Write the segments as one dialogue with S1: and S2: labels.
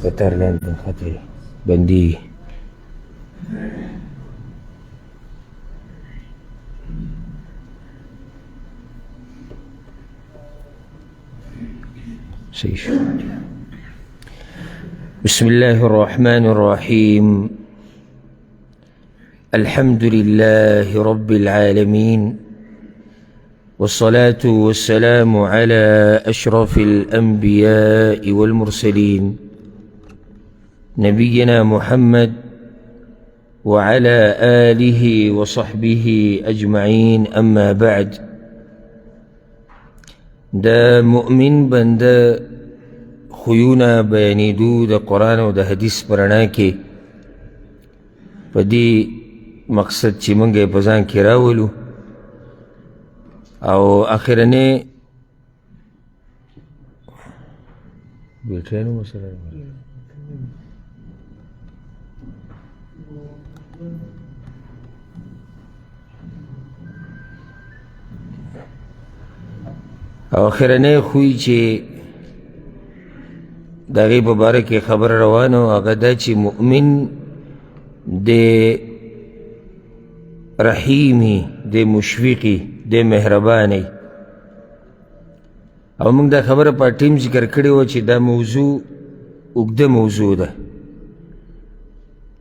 S1: بتر لندن خطي بندي سيش. بسم الله الرحمن الرحيم. الحمد لله رب العالمين، والصلاة والسلام على أشرف الأنبياء والمرسلين نبينا محمد وعلى آله وصحبه أجمعين. أما بعد، دا مؤمن بنده خيونا بيانيدو دا قرآن و دا حدیث پرانا کے پا دی مقصد چی منگے پزان کی راولو او آخرنے بیٹھینو مسئلہ او آخرنے خوی چی دا غیب بارک خبر روانو آگا دا چی مؤمن دے رحیمی، دے مشفقی، دے مہربانی. او منگ دا خبر پا ٹیم ذکر کردی و چی دا موضوع اگده موضوع دا.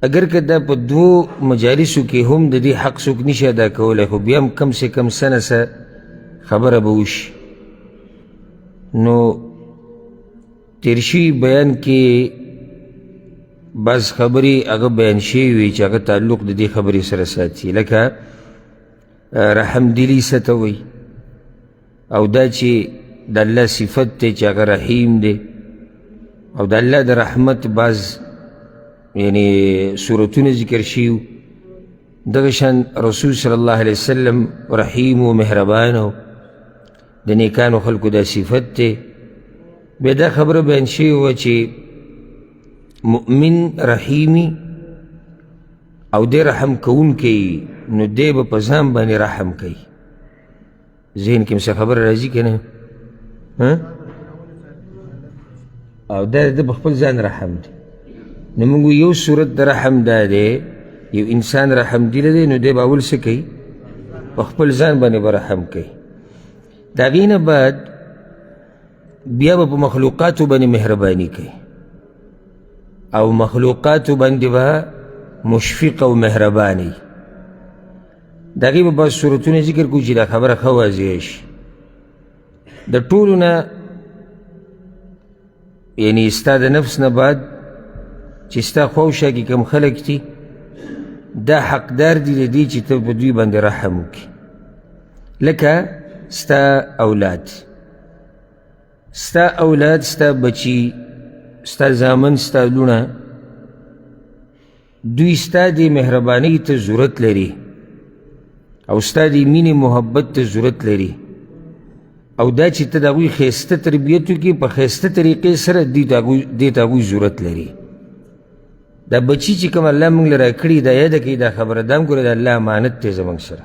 S1: اگر که دا پا دو مجالسو که هم دا دی حق سوک نیش ادا کوله، خو بیام کم سے کم سنه سا خبر بوش. نو تیرشی بیان کی بعض خبری اگه بیان شیوی چی اگه تعلق دی خبری سر ساتی، لکه رحم دلی ستوی او دا چی دا اللہ صفت تی چی اگه رحیم دی او دا اللہ دا رحمت بعض یعنی صورتون ذکر شیو. دغشان رسول صلی اللہ علیہ وسلم رحیم و مہربانو دا نیکانو خلقو دا صفت تی. بیدا خبر بیان شیو چی مؤمن رحیمی او دے رحم کون کی نو دے با پزام بانی رحم کی. ذہن کم سے خبر رازی کنا او دا بخبل زان رحم دی. نو منگو یو صورت دا رحم دا دے، یو انسان رحم دی لدے نو دے باول سکی بخبل زان بانی برحم کی. دا غین بعد بیا با مخلوقاتو بانی مہربانی کی او مخلوقاتو بندی با مشفق و مہربانی. دا غیب با صورتون ذکر کو جی دا خبر خوازیش دا طولنا یعنی استا دا نفس نباد چی استا خوشا کی کم خلق تی دا حقدار دی دی چی تا بدوی بند رحمو کی. لکا استا اولاد، استا اولاد، استا بچی، استا زامن، استا لونا، دوی استا دی مہربانی تا ضرورت لری او استا دی مین محبت تا ضرورت لری او دا چی تا دا گوی خیسته تربیتو کی پا خیسته طریقے سر دی تا گوی ضرورت لری. دا بچی چی کم اللہ منگ لرا کری دا یادا کی دا خبردام کرے دا اللہ امانت تے زمانگ سر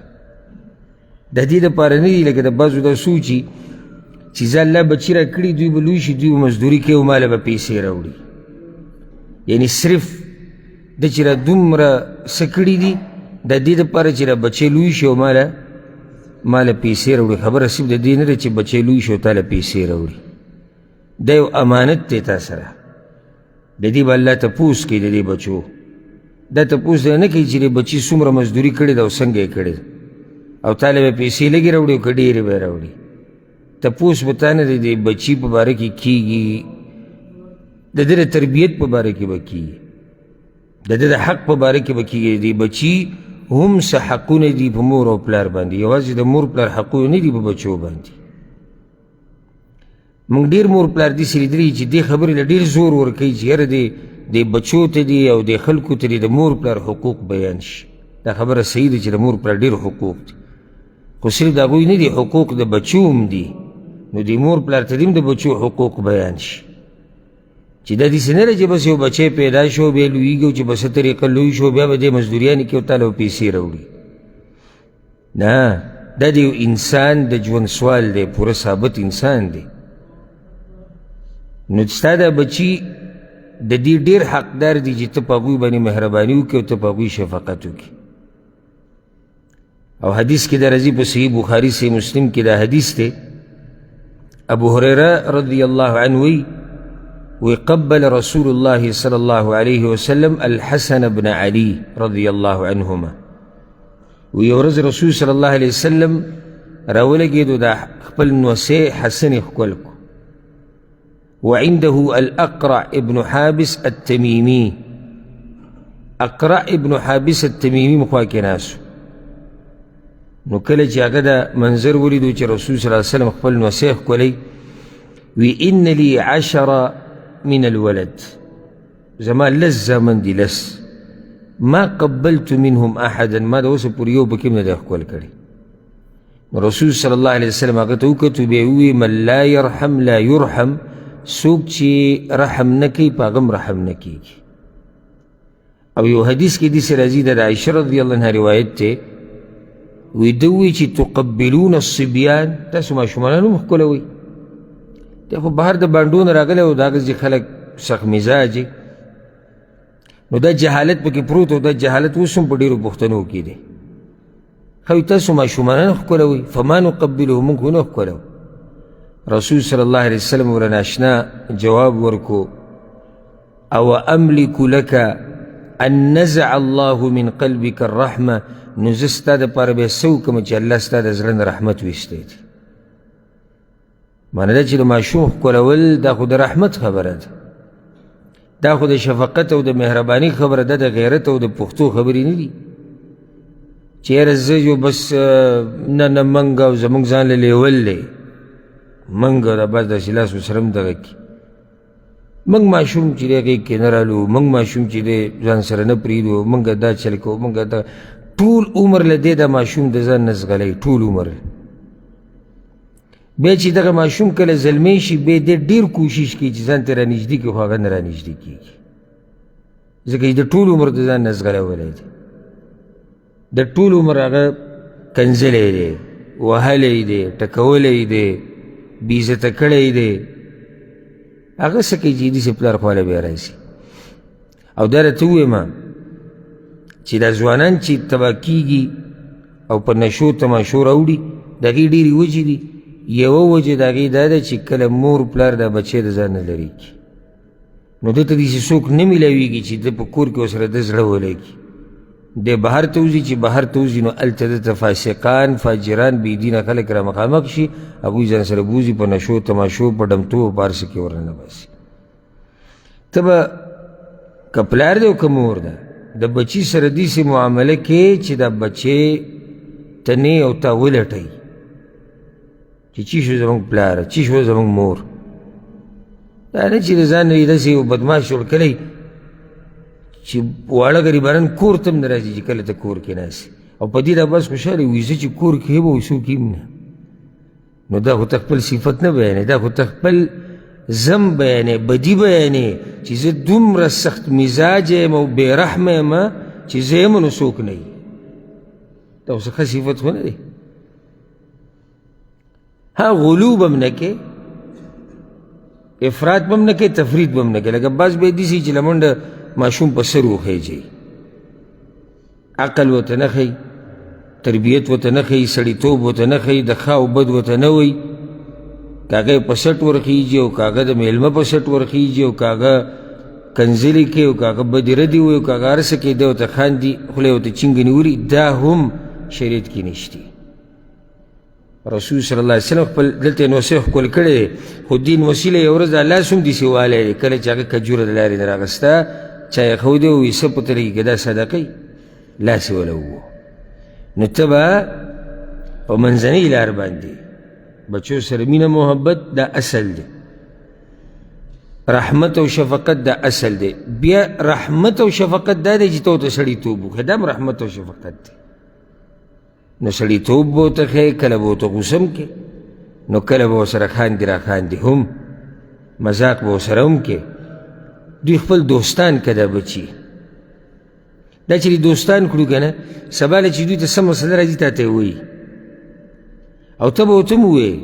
S1: دا دی دا پارنی دی لکه دا بازو دا سوچی چیزا اللہ بچی را کری دوی بلوشی دوی مزدوری کے و مالا با پیسے راوڑی. یعنی صرف دا چی را دوم را سکڑی دی دا دی دا پارا چی را بچے لوشی و مالا پیسے راوڑی. خبر رسیب دا دی نرے چی بچے لوشی و تالا پیسے راوڑی. دا یو امانت تیتا سرا دا دی با اللہ تا پوس کی دا دی بچو دا تا پوس دا نکی چی دی بچی سمرا مزدوری کردی دا و سنگے کردی او تالا با پیسے لگی راوڑی و کڑی بے راوڑی. تا پوس بتانا دے بچی پا بارکی کی گی دا در تربیت پا بارکی با کی دا در حق پا بارکی با کی گی. دی بچی هم سا حقون دی پا مور و پلار باندی، یوازی دا مور پلار حقون دی پا بچو باندی. منگ دیر مور پلار دی سری دری چی دی خبری لدیر زور ورکی چی هر دی بچو تا دی او دی خلکو تا دی دا مور پلار حقوق بیانش. دا خبر صحیح دی چی دا مور پلار دیر حقوق دی، خو صرف دا گوی ندی حقوق دا بچوم دی. نو دی مور پلار تدیم دا بچو حقوق بیانش چی دا دیسی نره چی بس یو بچه پیدا شو بیا لوی گو چی بس طریقه لوی شو بیا با دی مزدوریانی کیو تالو پیسی روڑی. نا دا دیو انسان دا جون سوال دی، پورا ثابت انسان دی. نو ستا دا بچی د دې ډېر حقدار دي چې ته په هغوی باندې مهرباني وکړې او ته په هغوی شفقت وکړې. او حدیث کې دا راځي په صحیح بخاري صحیح مسلم کې دا حدیث دی. ابو هريره رضی الله عنه وی قبل رسول الله صلی الله علیه وسلم الحسن بن علي رضی الله عنهما. وی یو ورځ رسول صلی الله علیه وسلم راولګېدو دا خپل نوسی حسن یې ښکل کړو. وعنده الأقرع ابن حابس التميمي. أقرع ابن حابس التميمي مخوا کې ناسو. نو کله چې هغه دا منظر ولیدو چې رسول صلی الله علیه وسلم خپل نوسی ښکلی وی ان لي 10 من الولد، زما لس زامن دي لس، ما قبلت منهم احدا، ما دا اوسه پورې یو پکې نه دی ښکل کړی. رسول صلی الله علیه وسلم هغه ته وکتو بیا یې وویې من لا يرحم لا يرحم، څوک چې رحم نه کوي په هغه هم رحم نه کېږي. او یو حدیث کې داسې راځي د عایشه رضی الله عنها روایت دی. وی ده ووایي چې تقبلون الصبیان، تاسو ماشومان هم ښکلوئ. دی خو بهر د بانډو نه راغلی او د هغه ځای خلک سخت مزاج نو دا جهالت پکې پروت او دا جهالت اوس هم په ډېرو پښتنو کې دی. ښه تاسو ماشومان ښکلوئ، فما نقبلو، موږ خو نه ښکلو. رسول صلی الله علیه وسلم ورنه اشنا جواب ورکو او املک لك ان نزع الله من قلبك الرحمه، نو زه ستا دپاره بیا څه وکړم چې الله ستا د زړه نه رحمت ویستی دی. معنی دا چې د ماشوم ښکلول دا خو د رحمت خبره ده، دا خو د شفقت او د مهرباني خبره ده، د غیرت او د پښتو خبرې نه دي چې یاره زه یو بس نه منګ او زموږ ځان له لیول دی منګ دا بس داسې لاس ورسره هم دغه کړي. موږ ماشوم چې دی هغې کې نه رالو، موږ ماشوم چې دی ځان سره نه پرېږدو، موږ دا چل کوو، موږ دا ټول عمر له دی دا ماشوم د ځان نه زغلی، ټول عمر. بیا چې دغه ماشوم کله زلمی شي بیا دی ډېر کوشش کوي چې ځان ته رانږدې کړي، خو هغه نه رانږدې کېږي ځکه چې د ټول عمر د ځان نه زغلولی دی. د ټول عمر هغه کنځلی دی، وهلی دی، ټکولی دی، بېعزته کړی دی. هغه څه کوي چې داسې پلار خواله بیا راځي. او دا راته وویم چې دا ځوانان چې تباه کېږي او په نشو تماشو راوړي د هغې ډېرې وجې دي. یوه وجه د هغې دا ده چې کله مور پلار دا بچی د ځان نه لرې کړي نو ده ته داسې څوک نه میلاویږي چې ده په کور کې ورسره د زړه ولګي. دی بهر ته وځي، چې بهر ته وځي نو هلته دته فاسقان فاجران بېدینه خلک را مخامخ شي، هغوی ځان سره بوځي په نشو تماشو په ډمتو په هر څه کې ورننه باسي. ته به که پلار دی او که مور ده د بچي سره داسې معامله کې چې دا بچی ته نه او تا ولټوي چې چی شو زموږ پلاره، چی شو زموږ مور. دا نه چې د ځان نه یې داسې یو بدماش جوړ کړی چې واړه غریبانان کور ته هم نه راځي چې کله ته کور کې ناستې او په دې دا بس خوشحاله وي زه چې کور کې یم او څوک یم نه. نو دا خو ته خپل صفت نه بیانې، دا خو ته خپل ذم بیانې، بدي بیانې چې زه دومره سخت مزاج یم او بې رحمه یم چې زه یم نو څوک نه وي. دا خو څه ښه صفت خو نه دی. ها غلو به م نه کې، افراط به م نه کې، تفرید به م نه کې. لکه بعض به یې داسې چې له منډه ماشوم په سر وخیجئ، عقل ورته نه ښیي، تربیت ورته نه ښیي، سړیتوب ورته نه ښیي، د ښه او بد ورته نه وایي. که هغه یې په سټ ورخیجي او که هغه د میلمه په سټ ورخیجي او که هغه کنځلې کوي او که هغه بدې ردې وایي او که هغه هر څه کوي دی ورته خاندي، خوله یې ورته چینګه نیولي، دا هم شریعت کې نشته. رسول صلی الله علیه وسلم خپل دلته یې نوسی ښکل کړی دی، خو دې نوسي له یوه ورځ دا لاس هم داسې والی دی. کله چې هغه کجوره د لارې نه راغسته چا یې ښودی وایي څه په ترې کې دا صدقه یي، لاس یې وله ووه. نو ته به په منځنۍ لار باندې بچو سره مینه محبت دا اصل دی، رحمت او شفقت دا اصل دی. بیا رحمت او شفقت دا دی چې ته ورته سړیتوب وکړې، دا هم رحمت او شفقت دی. نو سړیتوب به ورته ښیې، کله به ورته غوسه هم کې، نو کله به ورسره خاندي را خاندي هم، مذاق به ورسره هم کې. دوی خپل دوستان که دا بچي دا چې دوستان کړو که نه، سبا له چې دوی ته څه مسله راځي تا ته یې وایي او ته به ورته هم ووایې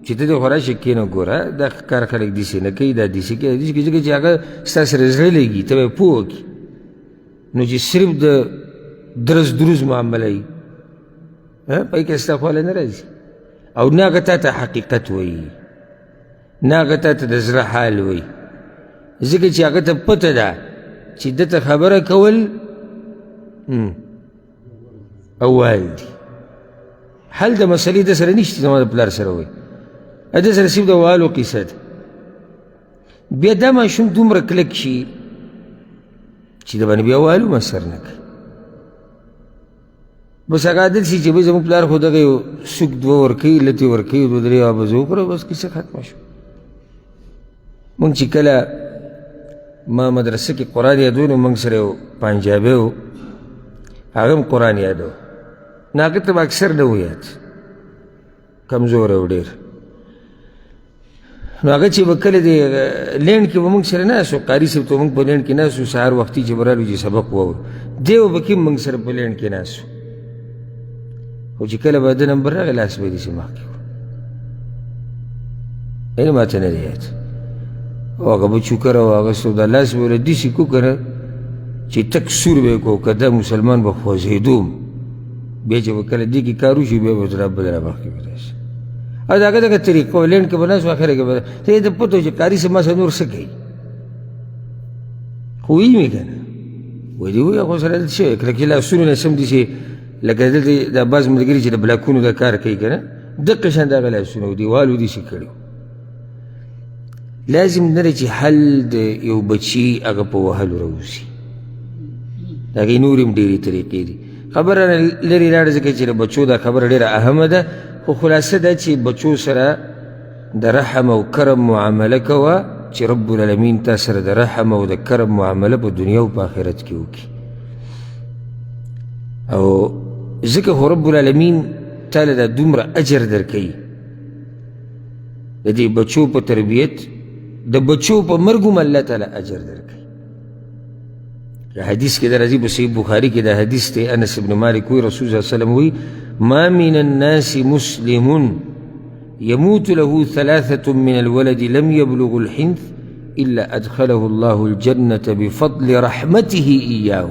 S1: چې ته دې خو راشه کښېنه ګوره دا کار خلک داسې نه کوي دا داسې کوي داسې کوي ځکه چې هغه ستا سره زړه لګي ته به یې پوه وکړي نو چې صرف د درز دروز معامله وي پای کې ستا خواله نه راځي او نه هغه تا ته حقیقت وایي نه هغه تا ته د زړه حال وایي ځکه چې هغه ته پته ده چې ده ته خبره کول اول دي حل د مسلې ده سره نشته زما د پلار سره وایي ده سره صرف د والو قصه ده بیا دا ماشوم دومره کلک شي چې د باندې بیا والو مسر نه کوي بس هغه عادت شي چې بھائی زموږ پلار خو دغه یو سوک دوه ورکوي لتې ورکوي دوه درې آبزه وکړه بس کیسه ختمه شو مونږ چې کله ما مدرسه کې قرآن یادو نو مونږ سره یو پنجابی و هغه هم قرآن یادو نو هغه ته به اکثر نه و یاد کمزوری و ډېر نو هغه چې به کله د لینډ کې به مونږ سره ناست و قاري صاحب ته مونږ په لینډ کې ناست و سهار وختي چې به رالو چې سبق ووایو دی به پکې مونږ سره په لینډ کې ناست و خو چې کله به ده نمبر راغی لاس به یې داسې مخکې کړو یعنې ما ته نه دی یاد او هغه به چوکره واغست او دا لاس به یې له داسې کو که نه چې تک سور به یې کو که دا مسلمان به خوځېدو بیا چې به کله دې کې کار وشي بیا به ورته بل را مخکې به داسې او د هغه دغه طریقه و لینډ کې به ناست و اخره کې به ته یې ته پته و چې قاري صاحب ما سره نور څه کوي خو ویل مې که نه وایي دې وایي خو سره دلته شوی کله چې لاسونه نه سم داسې لکه دلته دا بعض ملګري چې د بلاکونو دا کار کوي که نه دقه شان دغه لاسونه و دیوالو داسې کړي لازم نه دی چې حل د یو بچي هغه په وهلو راوځي د هغې نورې هم ډېرې طریقې دي خبره لرې لاړه ځکه چې د بچو دا خبره ډېره اهمه ده خو خلاصه ده چې بچو سره د رحم او کرم معامله کوه چې رب العالمین تا سره د رحم او د کرم معامله په دنیا او په آخرت کې وکړي او ځکه خو رب العالمین تاله دا دومره اجر درکوي د دې بچو په تربیت د بچو په مرګ هم الله تعالی اجر درکوي حدیث کې دا راځي په صحیح بخاري کې دا حدیث دی انس بن مالک وی رسول صلی الله علیه وسلم وی ما من الناس مسلم يموت له 3 من الولد لم يبلغ الحنث إلا أدخله الله الجنة بفضل رحمته إياه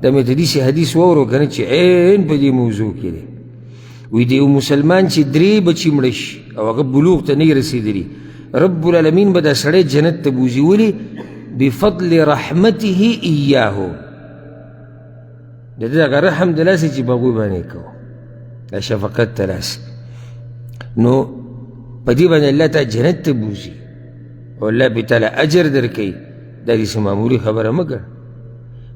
S1: دا مې ته داسې حدیث واورو که نه چې عین په دې موضوع کې دی وی د یو مسلمان چې 3 بچي مړه شي او هغه بلوغ ته نه رسېدلي رب العالمین به دا سړی جنت ته بوځي ولې بفضل رحمته إياه د دې هغه رحم د لاسې چې په هغوی باندې کوو دا شفقت ته لاسې نو په دې باندې الله تعالی جنت ته بوځي او الله بې تعالی اجر درکوي دا داسې معمولي خبره مه ګڼه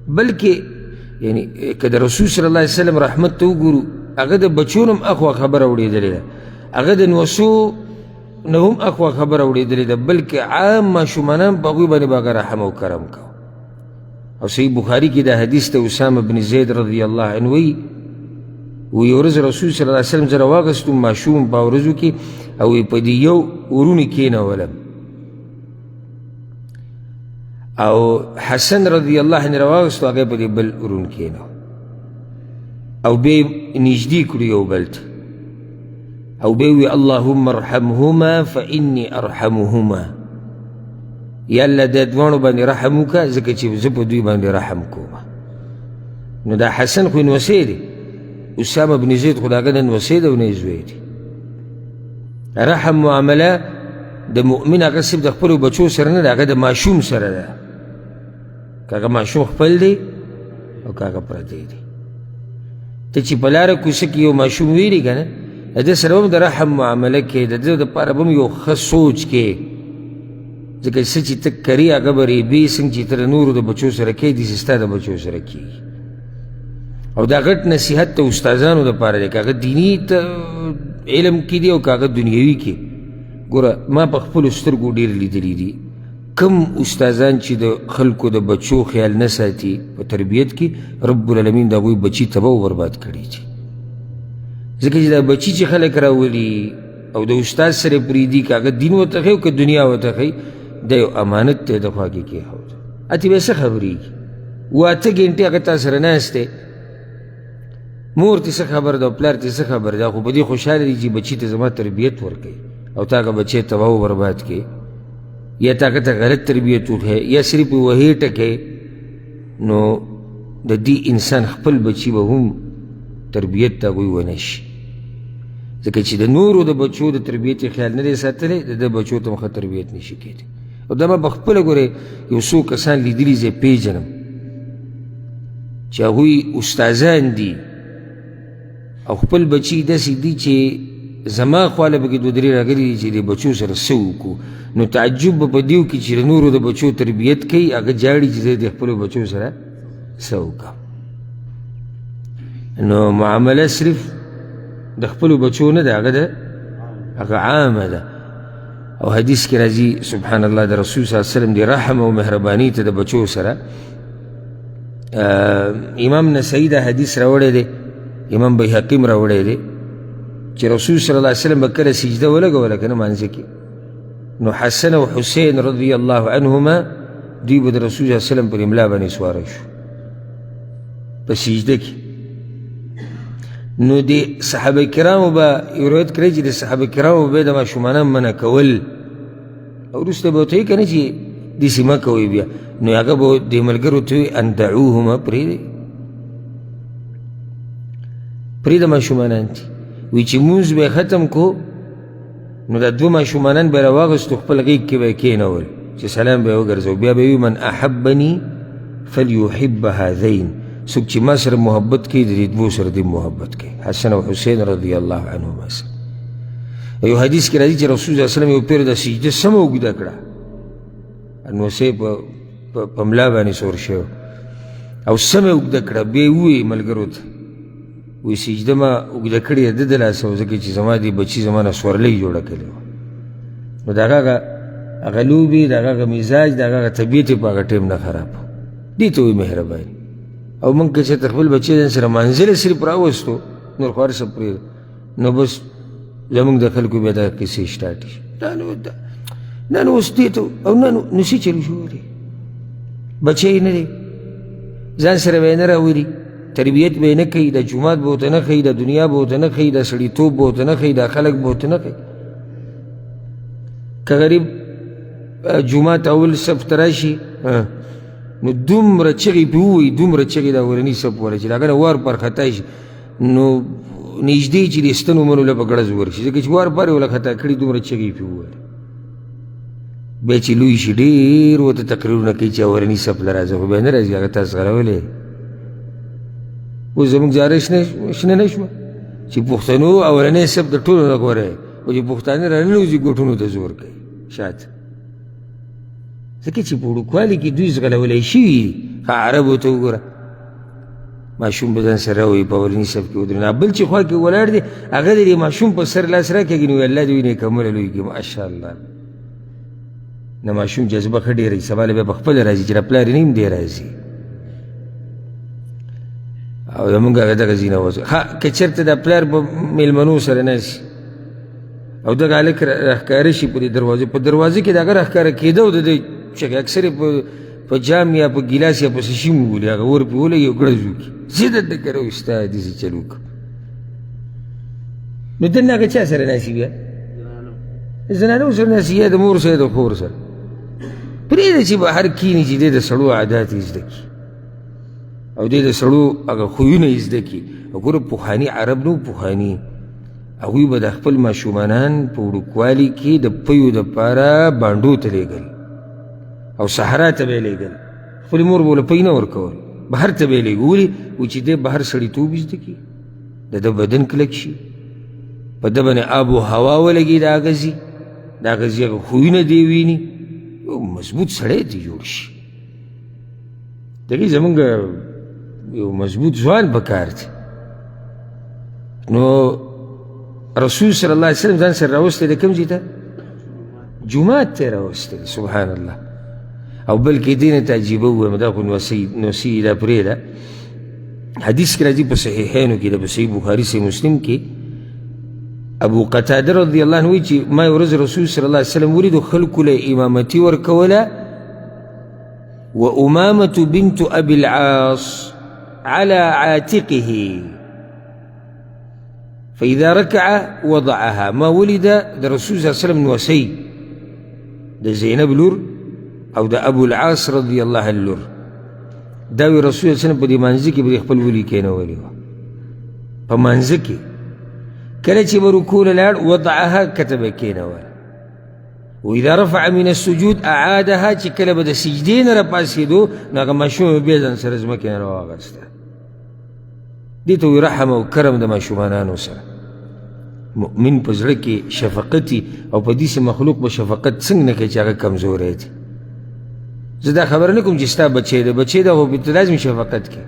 S1: بلکې یعنی که د رسول صلی الله علیه وسلم رحمت ته وګورو هغه د بچو نه هم اخوا خبره اورېدلې ده هغه د نوسو نه هم اخوا خبره اورېدلې ده بلکې عام ماشومان هم په هغوی باندې به هغه رحم او کرم کوه او صحیح بخاري کې دا حدیث ته اسامه بن زید رضی الله عنه وی یو ورځ رسول صلی الله علیه وسلم زه راواغستم ماشوم په ورځو کې او په دې یو ورونې کېنولم او حسن رضی الله عنه راواغستو هغه په دې بل ورون کېنو او بیا نږدې کړو یو بل ته او بیا وی اللهم ارحمهما فإني أرحمهما یا الله د دواړو باندې رحم وکړه ځکه چې زه په دوی باندې رحم کوم نو دا حسن خو نوسی دی اسامه بن زید خو د هغه نه نوسی دی او نه یې زوی دی رحم معامله د مؤمن هغه صرف د خپلو بچو سره نه ده هغه د ماشوم سره ده که هغه ماشوم خپل دی او که هغه پردی دی ته چې په لاره کوڅه کې یو ماشوم ویري که نه د ده سره هم د رحم معامله کې د ده دپاره به هم یو ښه سوچ کې ځکه څه چې ته کري هغه به ریبې څنګه چې ته د نورو د بچو سره کوې داسې ستا د بچو سره کېږي او دا غټ نصیحت ته استادانو دپاره دی که هغه دیني علم کې دی او که هغه دنیوي کې ګوره ما په خپلو سترګو ډېر لیدلي دي کم استادان چې د خلکو د بچو خیال نه ساتي په تربیت کې رب العالمین د هغوی بچي تباه و برباد کړي دي ځکه چې دا بچي چې خلک راولي او د استاد سره پرېږدي که هغه دین ورته ښیي او که دنیا ورته ښیي دا یو امانت دی د خوا کې کېښود اتې بیا څه خبرېږي 8 ګنټې هغه تا سره ناست دی مور ته څه خبر ده او پلار ته څه خبر ده خو په دې خوشحاله دي چې بچي ته زما تربیت ورکوي او تا کا بچے تباہ و برباد کے یا تا کا غلط تربیت ہے یا صرف وہی ٹکے نو دا دی انسان خپل بچی به هم تربیت تا کوئی ونشي ځکه چې د نورو د بچو د تربیت خیال نه دی ساتلی د ده بچو ته ښه تربیت نشي کېدی او دا ما په خپله ګورې یو څو کسان لیدلي زه پیژنم چې هغوی استادان دي او خپل بچي داسې دي چې زما خواله پکې دوه درې راغلي دي چې د بچو سره څه وکړو نو تعجب به په دیو کې چې د نورو د بچو تربیت کوي هغه جاړي چې زه د خپلو بچو سره څه وکړم نو معامله صرف د خپلو بچو نه ده هغه عامه ده او حدیث کې راځي سبحان الله د رسول صلی الله علیه وسلم د رحم او مهرباني ته د بچو سره امام نسائی دا حدیث راوړی دی امام بیهقي م راوړی دی چې رسول صلی الله علیه وسلم به کله سجده ولګوله که نه مانځه کې نو حسن او حسین رضی الله عنهما دوی به د رسول صلی الله علیه وسلم پر املا باندې سواره شو په سجده کې نو د صحابه کرامو به یو روایت کړی چې د صحابه کرامو به د ماشومانان منع کول او وروسته به ورته وایي که نه چې داسې مه کوئ بیا نو هغه به دې ملګرو ته وایي ان دعوهما پرېږدئ پرېږده ماشومانان دي وایي چې مونځ به یې ختم کو نو دا دوه ماشومانان به یې راواغېستو خپل غېږ کې به یې کېنول چې سلام به یې وګرځو بیا به یې وي من احبني فلیحب هذین څوک چې ما سره محبت کوي د دې دوو سره دې محبت کوي حسن او حسین رضی الله عنهما سره یو حدیث کې راځي چې رسول صلی الله علیه وسلم یو پیر د سجده سمه اوږده کړه انوسې په ملا باندې سور شوی او سمه اوږده کړه بیا یې ووایي ملګرو ته وایي سجده ما اوږده کړې ده د لاسه ځکه چې زما دې بچي زما نه سورلۍ جوړه کړې وه نو د هغه لوبې د هغه مزاج د هغه طبیعت یې په هغه ټایم نه خراب و دې ته وایي مهرباني او موږ که چېرته خپل بچی ځان سره منزله صرف راوستو نور خو هر څه پرېږده نو بس زموږ د خلکو بیا دا کیسې سټارټ شي دا نو اوس دې ته او نه نو څه چل شو دی بچی یې نه دی ځان سره به یې نه راولي تربیت به یې نه کوي دا جومات به ورته نه ښیي دا دنیا به ورته نه ښیي دا سړیتوب به ورته نه ښیي دا خلک به ورته نه ښیي که غریب جومات اول صف ته راشي نو دومره چغې پې ووایي دومره چغې دا ورني صف والا چې د هغه نه وار پر خطا شي نو نږدې چې د ستنو منو له په ګړز ورشي ځکه چې وار پر یې وله خطا کړي دومره چغې پې وویل بیا چې لوی شي ډېر ورته تقریرونه کوي چې اولني صف له راځه خو بیا نه راځي هغه تاسو غولې اوس زموږ جاره شنه نه شوه چې پښتنو اولنی صف د ټولو نه غوره او چې پښتانه راننوځي ګوټونو ته زور کوي شاته ځکه چې په وړوکوالي کې دوی ځغلولی شوي دي ښه عربو ته وګوره ماشوم به ځان سره راوایي په اولني صف کې ودرېږي بل چې خوا کې ولاړ دی هغه د دې ماشوم په سر لاس راکېږي نو الله دې وي نیکمرغه لوی کړي ماشاءالله د ماشوم جذبه ښه ډېره وي سبا له بیا په خپله راځي چې د پلار یې نه هم دی راځي او زمونږ هغه دغه ځینه وځي ښه که چېرته د پلار په مېلمنو سره ناستي او دغه هلک راښکاره شي په دې دروازې په دروازې کې د هغه راښکاره کېده او د دې چې اکثر په جام یا په ګیلاس یا په شیشي مو ولي هغه ور پې ولګي او ګړز وکړي زه درته کره استاد داسې چل وکړم نو دلته هغه چا سره ناستي بیا زنانو سره ناستي یا د مور سره د خور سره پرېږده چې بهر کښېني چې دی د سړو عادات یې زده کړي او دی د سړو هغه خویونه یې زده کړي وګوره پخواني عرب نه پخواني هغوی به د خپل ماشومانان په وړوکوالي کې د پیو دپاره بانډو ته لیږل او صحرا ته به یې لیږل خپلې مور به له پی نه ورکول بهر ته به یې لیږو ولې و چې دی بهر سړیتوب یې زده کړي د ده بدن کلک شي په ده باندې آب و هوا ولګي د هغه ځي د هغه ځي هغه خویونه دی ویني یو مضبوط سړی دی جوړ شي دغې زمونږ یو مضبوط ځوان پکار دی نو رسول صلی الله علیه وسلم ځان سره راوستی دی کوم ځای ته جومات ته یې راوستی دی سبحان الله او بلکې دې نه ته عجیبه ووایم دا خو نوسي دا پرېږده حدیث کې راځي په صحیحینو کې د په صحیح بخاري صحیح مسلم کې ابو قتاده رضی الله عنه وایي چې ما یو ورځ رسول صلی الله علیه وسلم ولیدو خلکو له امامتي ورکوله وأمامة بنت أبي العاص على عاتقه فإذا ركع وضعها. ما ولد د رسول صلی الله علیه وسلم نوسی د زینب لور او د ابو العاص رضی الله عنه لور، دا وی رسول صلی الله علیه وسلم په دې مانځه کې به خپل ولي کېنولي وه، په مانځه کې کله چې به رکوع له لاړ وضعها کته به کېنوله. واذا رفع من السجود اعادها، چې کله به د سجدې نه راپاڅېدو نو هغه ماشوم به بیا ځان سره ځمکې نه راواغسته. دې ته وایي رحم او کرم د ماشومانانو سره. مؤمن په زړه کې شفقت او په داسې مخلوق به شفقت څنګه نه کوي چې هغه کمزوری دی. زه دا خبره نه کوم چې ستا بچی دی، بچی دی خو ته لازم شفقت کوي.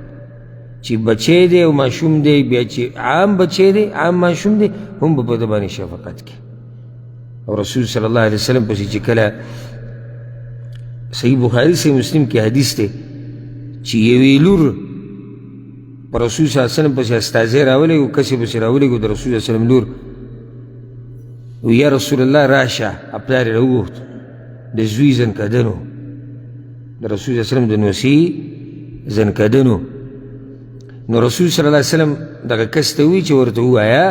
S1: چې بچی دی او ماشوم دی، بیا چې عام بچی دی عام ماشوم دی هم به په ده باندې شفقت کوي. او رسول صلی الله علیه وسلم پسې چې کله صحیح بخاري صحیح مسلم کې حدیث دی چې یوې لور په رسول صلی الله علیه وسلم پسې استازی راولېږو، کسې پسې راولېږو د رسول صلی الله علیه وسلم لور، وی یا رسول الله راشه. پلار یې راوغوښت، د زوی زنکدن و، د رسول صلی الله علیه وسلم د نوسي زنکدن و. نو رسول صلی الله علیه وسلم دغه کس ته وایي چې ورته ووایه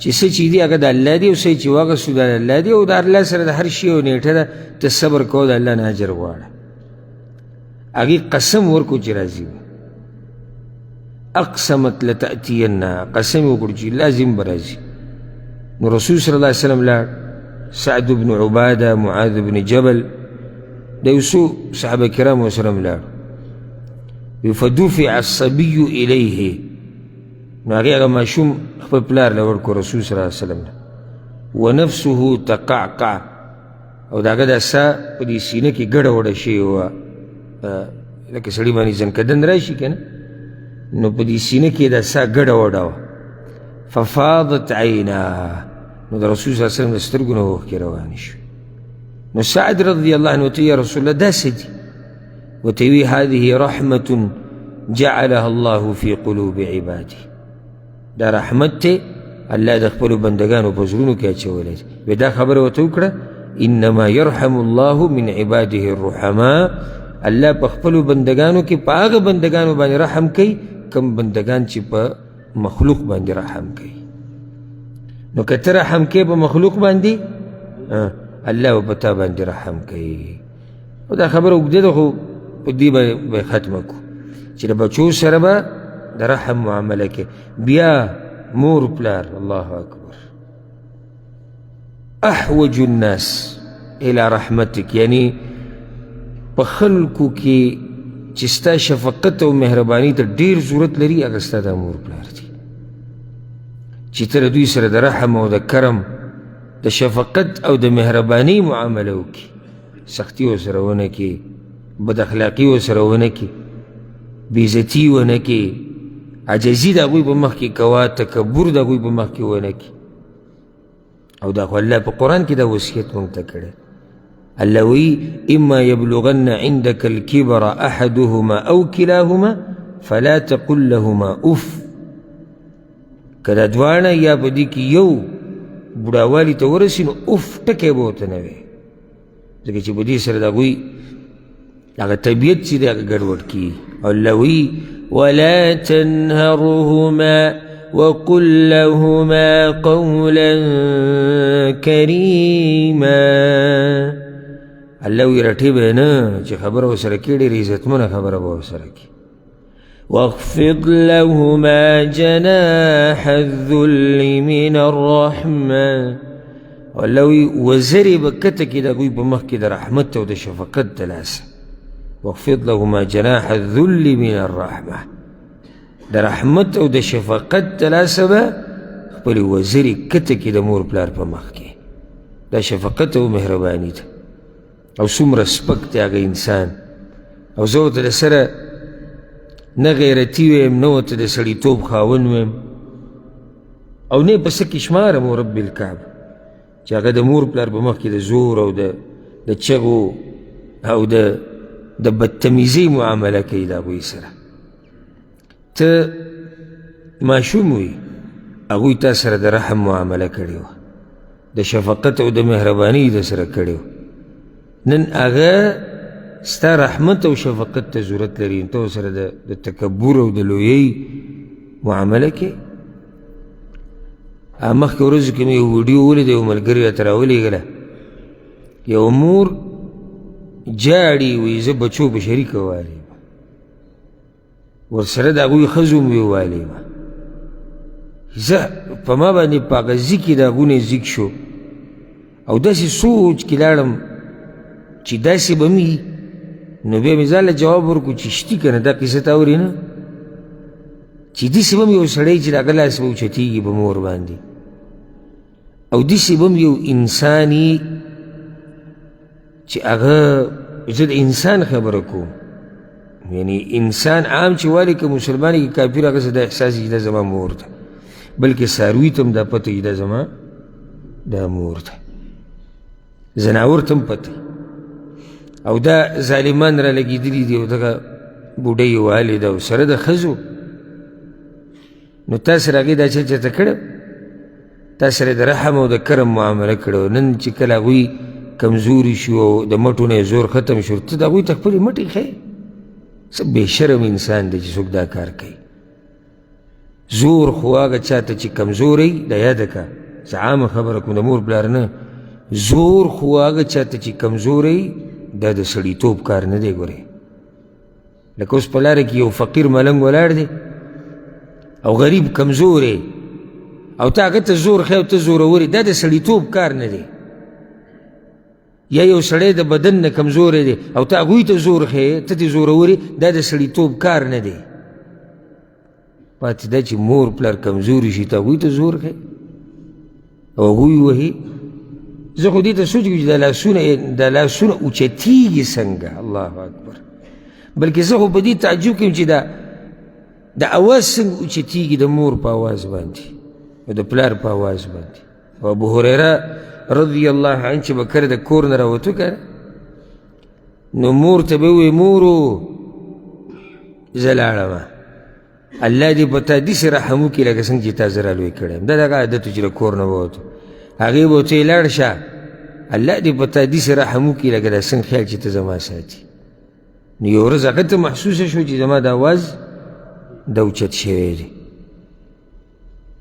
S1: چې څه چې دي هغه د الله دی او څه چې واغستو د الله دی، او د الله سره د هر شي یو نیټه ده، ته صبر کوه د الله نه اجر غواړه. هغې قسم ورکړو چې راځي وي، اقسمت لتأتینها، قسم یې وکړو چې لازم به راځي. نو رسول صلی الله علیه وسلم لاړ، سعد بن عباده، معاذ بن جبل، د یو څو صحابه کرامو سره لاړ. فدفع الصبي الیه، نو هغې هغه ماشوم خپل پلار له ورکړو رسول صلی الله علیه وسلم له. ونفسه تقعقع، او د هغه دا ساه په دې سینه کې ګډه وډه شوې وه، لکه سړي باندې زنکدن راشي که نه، نو په دې سینه کې دا ساه ګډه وډه وه. ففاضت عیناه، نو د رسول صلی الله علیه وسلم د سترګو نه اوښکې روانې شوې. نو سعد رضی الله عنه ورته یا رسول الله دا څه دي؟ ورته وی هذه رحمة جعلها الله في قلوب عباده، دا رحمت ته الله د خپلو بندګانو په زړونو کې اچولی دی. بیا دا خبره ورته وکړه انما يرحم الله من عباده الرحماء، الله په خپلو بندګانو کې په هغه بندګانو باندې رحم کوي کوم بندګان چې په مخلوق باندې رحم کوي. نو که ته رحم کوي په مخلوق باندې، الله په تا باندې رحم کوي. او دا خبره اوږده ده خو په دې به ختمه کړو چې د بچو سره به د رحم معامله کې. بیا مور پلار، الله اکبر، احوج الناس الى رحمتك، یعنی په خلکو کې چې ستا شفقت او مهرباني ته ډېر ضرورت لري هغه ستا دا مور پلار دي، چې ته د دوی سره د رحم او د کرم د شفقت او د مهرباني معامله وکړي، سختي ورسره ونه کړي، بد اخلاقي ورسره ونه کړي، بېعزتي ونه کړي، عجزي د هغوی په مخ کې کوه، تکبر د هغوی په مخ کې ونه کړي. او دا خو الله په قرآن کې دا وصیت مونږ ته کړی. الله وی اما يبلغن عندك الكبر احدهما او كلاهما فلا تقل لهما اف، که دا دواړه یا په دې کې یو بوډاوالي ته ورسي نو اف ټکی به ورته نه وی، ځکه چې په دې سره د هغوی هغه طبیعت چې دی هغه ګډوډ کېږي. او الله وی ولا تنهرهما وقل لهما قولا كريما، الله وی رټې به نه چې خبره ورسره کړي، ډېرې عزتمنه خبره به ورسره کړي. واخفض لهما جناح الذل من الرحمة، الله وی وزرې به کته کړي د هغوی په مخ کې د رحمت او د شفقت د لاسه. واخفض لهما جناح الذل من الرحمة، د رحمت او د شفقت د لاسه به خپلې وزرې کته کړي د مور پلار په مخ کې. دا شفقت او مهرباني ده. او څومره سپک دی هغه انسان. او زه ورته د سره نه غیرتي ویم، نه ورته د سړیتوب خاوند ویم، او نه یې په څه کې شمارم و رب الکعبه چې هغه د مور پلار په مخ کې د زور او د چغو او د بدتمیزۍ معامله کوي د هغوی سره. ته ماشوم وي، هغوی تا سره د رحم معامله کړې وه، د شفقت او د مهربانۍ د سره کړې وه. نن هغه ستا رحمت او شفقت ته ضرورت لري، ته ورسره د تکبر او د لویۍ معامله کې. مخکې ورځو کې مې یو ویډیو ولیده، یو ملګري راته راولېږله، یو مور جاړي، وایي زه بچو په شریکه والې یم، ورسره د هغوی ښځو مې ووالې یم. زه په ما باندې په هغه ځي کې د هغونه ځیږ شو او داسې سوچ کې لاړم چې داسې به مې نو بیا مې ځان له جواب ورکړو چې شتي که نه دا قصه تا اورې نه، چې داسې به م یو سړی چې د هغه لاس به اوچتېږي په مور باندې، او داسې به م یو انسان یي چې هغه زه د انسان خبره کوم، یعنی انسان عام چې والي که مسلمان که کافر، هغه څه دا احساس چې دا زما مور ده، بلکې څاروي ته هم دا پته چې دا زما دا مور ده، زناور ته هم پته، او دا ظالمان را لګېدلي دي او دغه بوډۍ یې وهلې ده او سره د ښځو. نو تا سره هغې دا چل چېرته کړی، تا سره د رحم او د کرم معامله کړی، نن چې کله هغوی کمزوري شو او د مټو نه یې زور ختم شو، ته د هغوی ته خپلې مټې ښیې. څه بېشرم انسان دی چې څوک دا کار کوي. زور خو هغه چا ته چې کمزوری دا یاده که، زه عامه خبره کوم د مور پلار نه، زور خو هغه چا ته چې کمزوری دا د سړیتوب کار نه دی. ګورې لکه اوس په لاره کې یو فقیر ملنګ ولاړ دی او غریب کمزوری، او ته هغه ته زور ښیې او ته زورورې، دا د سړیتوب کار نه دی. یا یو سړی د بدن نه کمزوری دی او ته هغوی ته زور ښیې، ته دې زورورې، دا د سړیتوب کار نه دی. پاتې دا چې مور پلار کمزوري شي ته هغوی ته زور ښیې او هغوی وهي. زه خو دې ته سوچ کوم چې دا لاسونه اوچتېږي څنګه، الله اکبر. بلکې زه خو په دې تعجب کوم چې د اواز څنګه اوچتېږي د مور په اواز باندې او د پلار په اواز باندې. او ابو هریره رضی الله عنه چې به کله د کور نه راوتو که نو مور ته به ووایي مورو زه لاړمه، الله دې په تا داسې رحم وکړي لکه څنګه چې تا زه رالوی کړی یم. دا دغه عادت و چې له کور نه ووتو، هغې به ورته لاړ شه، الله دې په تا داسې رحم وکړي لکه دا څنګه خیال چې ته زما ساتي. نو یو ورځ هغه ته محسوسه شو چې زما د اواز دا اوچت شوی دی،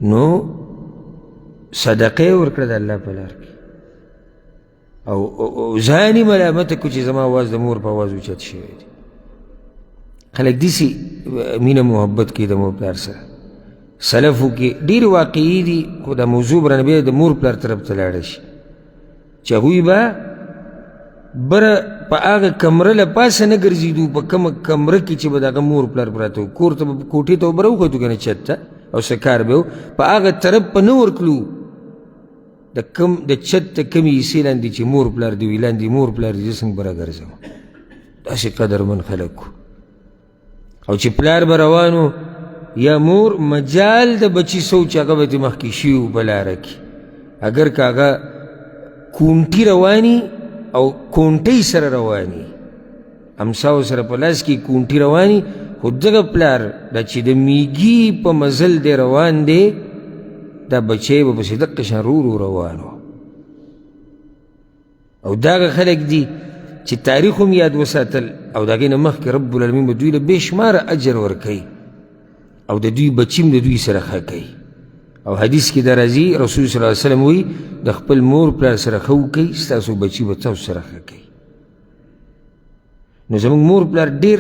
S1: نو صدقه یې ورکړه د الله په لار کې، او ځان یې ملامته کړو چې زما اواز د مور په اواز اوچت شوی دی. خلک داسې مینه محبت کوي د مور پلار سره. سلفو کې ډېرې واقعي دي، خو دا موضوع به رانه بیا د مور پلار طرف ته لاړه شي چې هغوی به بره په هغه کمره له پاسه نه ګرځېدو، په کومه کمره کې چې به د هغه مور پلار پراته وو، کور ته به کوټې ته به بره وختو که نه چت ته، او څه کار به و، په هغه طرف په نه ورتلو د چت ته کمې حصې لاندې چې مور پلار دي وي، لاندې مور پلار دي، زه څنګه به راګرځم. داسې قدرمن خلک وو. او چې پلار به روان و یا مور، مجال د بچي سوچ هغه به دې مخکې شي و په لاره کې، اگر که هغه کونټي رواني او کونټۍ سره رواني، امساو سره په لاس کې کونټي رواني، خو دغه پلار دا چې د میږي په مزل دی روان دی، دا بچی به پسې دقه شان رو روان و. او دغه خلک دي چې تاریخ هم یاد وساتل، او د هغې نه مخکې رب العالمین به دوی له بې شماره اجر ورکوي، او د دوی بچي هم د دوی سره ښه کوي. او حدیث کې دا راځي، رسول صلی الله علیه وسلم وایي د خپل مور پلار سره ښه وکئ، ستاسو بچي به تاسو سره ښه کوي. نو زموږ مور پلار ډېر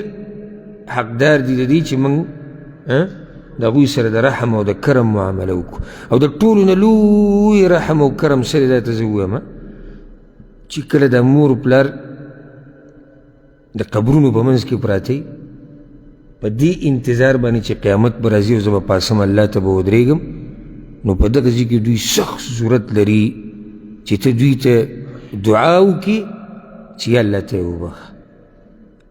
S1: حقدار دي د دې چې موږ د هغوی سره د رحم او د کرم معامله وکړو. او د ټولو نه لوی رحم او کرم سره دا ته زه ووایم چې کله د مور پلار د قبرونو په منځ کې پراته وي، په دې انتظار باندې چې قیامت به راځي او زه به پاسم الله ته به ودرېږم، نو په دغه ځای کې دوی سخت ضرورت لري چې ته دوی ته دعا وکړي چې یا الله ته یې وبخه،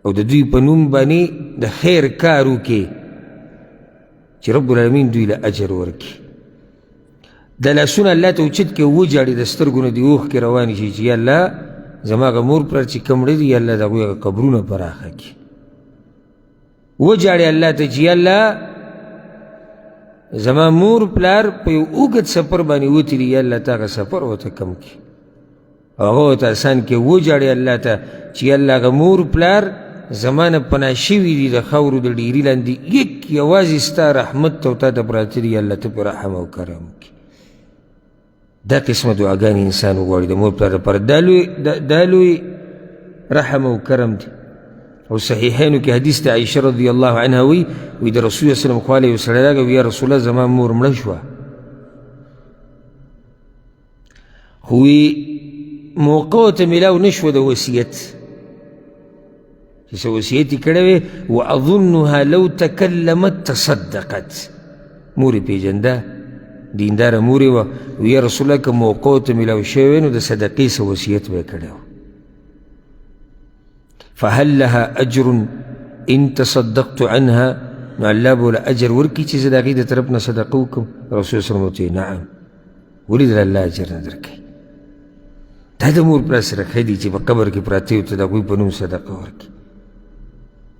S1: او د دوی په نوم باندې د خیر کار وکړي چې رب العالمین دوی له اجر ورکړي. دا لاسونه الله ته اوچت کړي، وژاړي، د سترګو نه دې اوښکې روانې شي چې یا الله زما هغه مور پلار چې کوم مړه دي، یا الله د هغوی هغه قبرونه پراخه کړي. وژاړي الله ته چې یا الله زما مور پلار په یو اوږد سفر باندې وتي دي، یا الله ته هغه سفر ورته کم کړي، او هغه ورته اسان کړي. وژاړي الله ته چې یا الله هغه مور پلار زما نه پناه شوي دي د خاورو د ډیري لاندې، یک یوازې ستا رحمت ته او تا ته پراته دي، یا الله ته پرې رحم او کرم وکړي. دا قسمه دعاګانې انسان وغواړي د مور پلار دپاره. دا لوی رحم او کرم دی. او صحیحینو کې حدیث د عایشه رضی الله عنها وی د رسول الله صلی الله علیه وسلم سړی راغی یا رسول الله زما مور مړه شوه، خو موقع ورته میلاو نه شوه د وصیت، چې څه وصیت یې کړی وی. واظنها لو تکلمت تصدقت، مور یې پېژنده، دینداره مور یې وه. یا رسول الله که موقع ورته میلاو شوی وی نو د صدقې څه وصیت به یې کړی و. فهل لها اجر ان تصدقت عنها، نو الله به وله اجر ورکړي چې زه د هغې د طرف نه صدقه وکړم. رسول صلی الله ورته ویل نعم، ولې در الله اجر نه درکوي؟ دا د مور پلار سره ښه دي چې په قبر کې پراته وي، ته د هغوی په نوم صدقه ورکړي،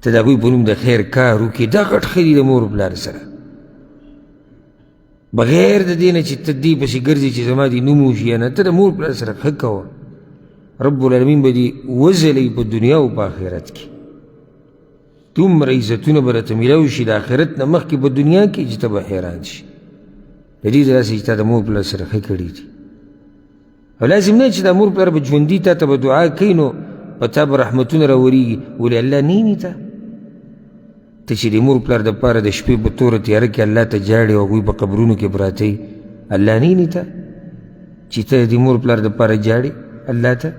S1: ته د هغوی په نوم د خیر کار وکړي. دا غټ ښه دي د مور پلار سره، بغیر د دې نه چې ته دې پسې ګرځې چې زما دې نوم وشي یا نه. ته د مور پلار سره ښه کوه، رب العالمین به دې وځلوي په دنیا او په آخرت کې. دومره عزتونه به راته میلاو شي د آخرت نه مخکې په دنیا کې چې ته به حیران شي. د دې داسې چې تا د مور پلار سره ښه کړي دي. او لازم نه چې دا مور پلار به ژوندي تا ته به دعا کوي نو په تا به رحمتونه راورېږي. ولې الله نیني ته چې د مور پلار دپاره د شپې په توره تیاره کې الله ته جاړې او هغوی په قبرونو کې پراته وي، الله نیني ته چې ته د مور پلار دپاره جاړې الله ته؟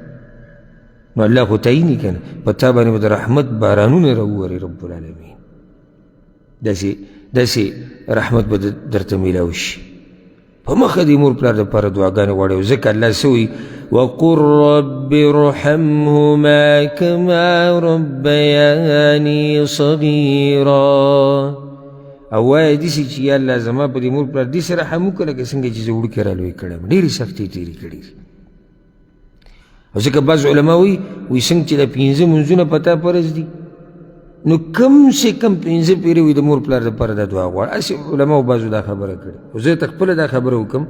S1: نو الله خو تعیني که نه، په تا باندې به د رحمت بارانونه راووري رب العالمین. داسې رحمت به درته میلاو شي. په مخه د مور پلار دپاره دعاګانې غواړي. او ځکه الله څه وایي؟ وقل رب ارحمهما کما ربیاني صغیرا. او وایه داسې چې یا الله زما په دې مور پلار داسې رحم وکړه لکه څنګه چې زه وړوکی رالوی کړی یم، ډېرې سختۍ تېرې کړي دي. او ځکه بعض علما وایي څنګه چې دا 5 منځونه په تا فرض دي نو کم سے کم 5 پیرې وي د مور پلار دپاره دا دعا غواړه. هسې علماو بعضو دا خبره کړې. او زه ته خپله دا خبره وکړم،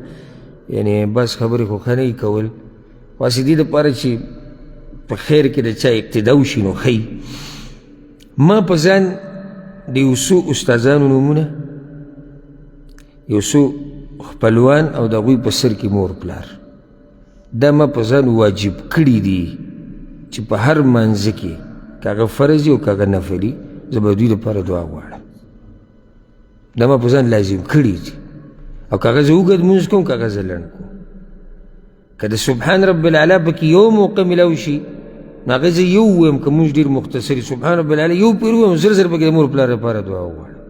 S1: یعنې بس خبرې خو ښه نه یي کول، خو هسې دې دپاره چې په خیر کې د چا اقتدا وشي نو ښه. ما په ځان د یو څو استادانو نومونه، یو څو خپلوان او د هغوی په سر کې مور پلار، دا ما په ځان واجب کړي دي چې په هر منځ کې که هغه فرض وي او که هغه نفلي زه به دوی دپاره دعا غواړم. دا ما په ځان لازم کړي دي. او که هغه زه اوږد لمونځ کوم که هغه زه لنډ کوم، که د سبحان رب العلا پکې یو موقع میلاو شي نو هغه زه یو ووایم، که مونځ ډېر مختصر وي سبحان رب العلا یو پیر ووایم، زر زر پکې د مور پلار دپاره دعا وغواړم.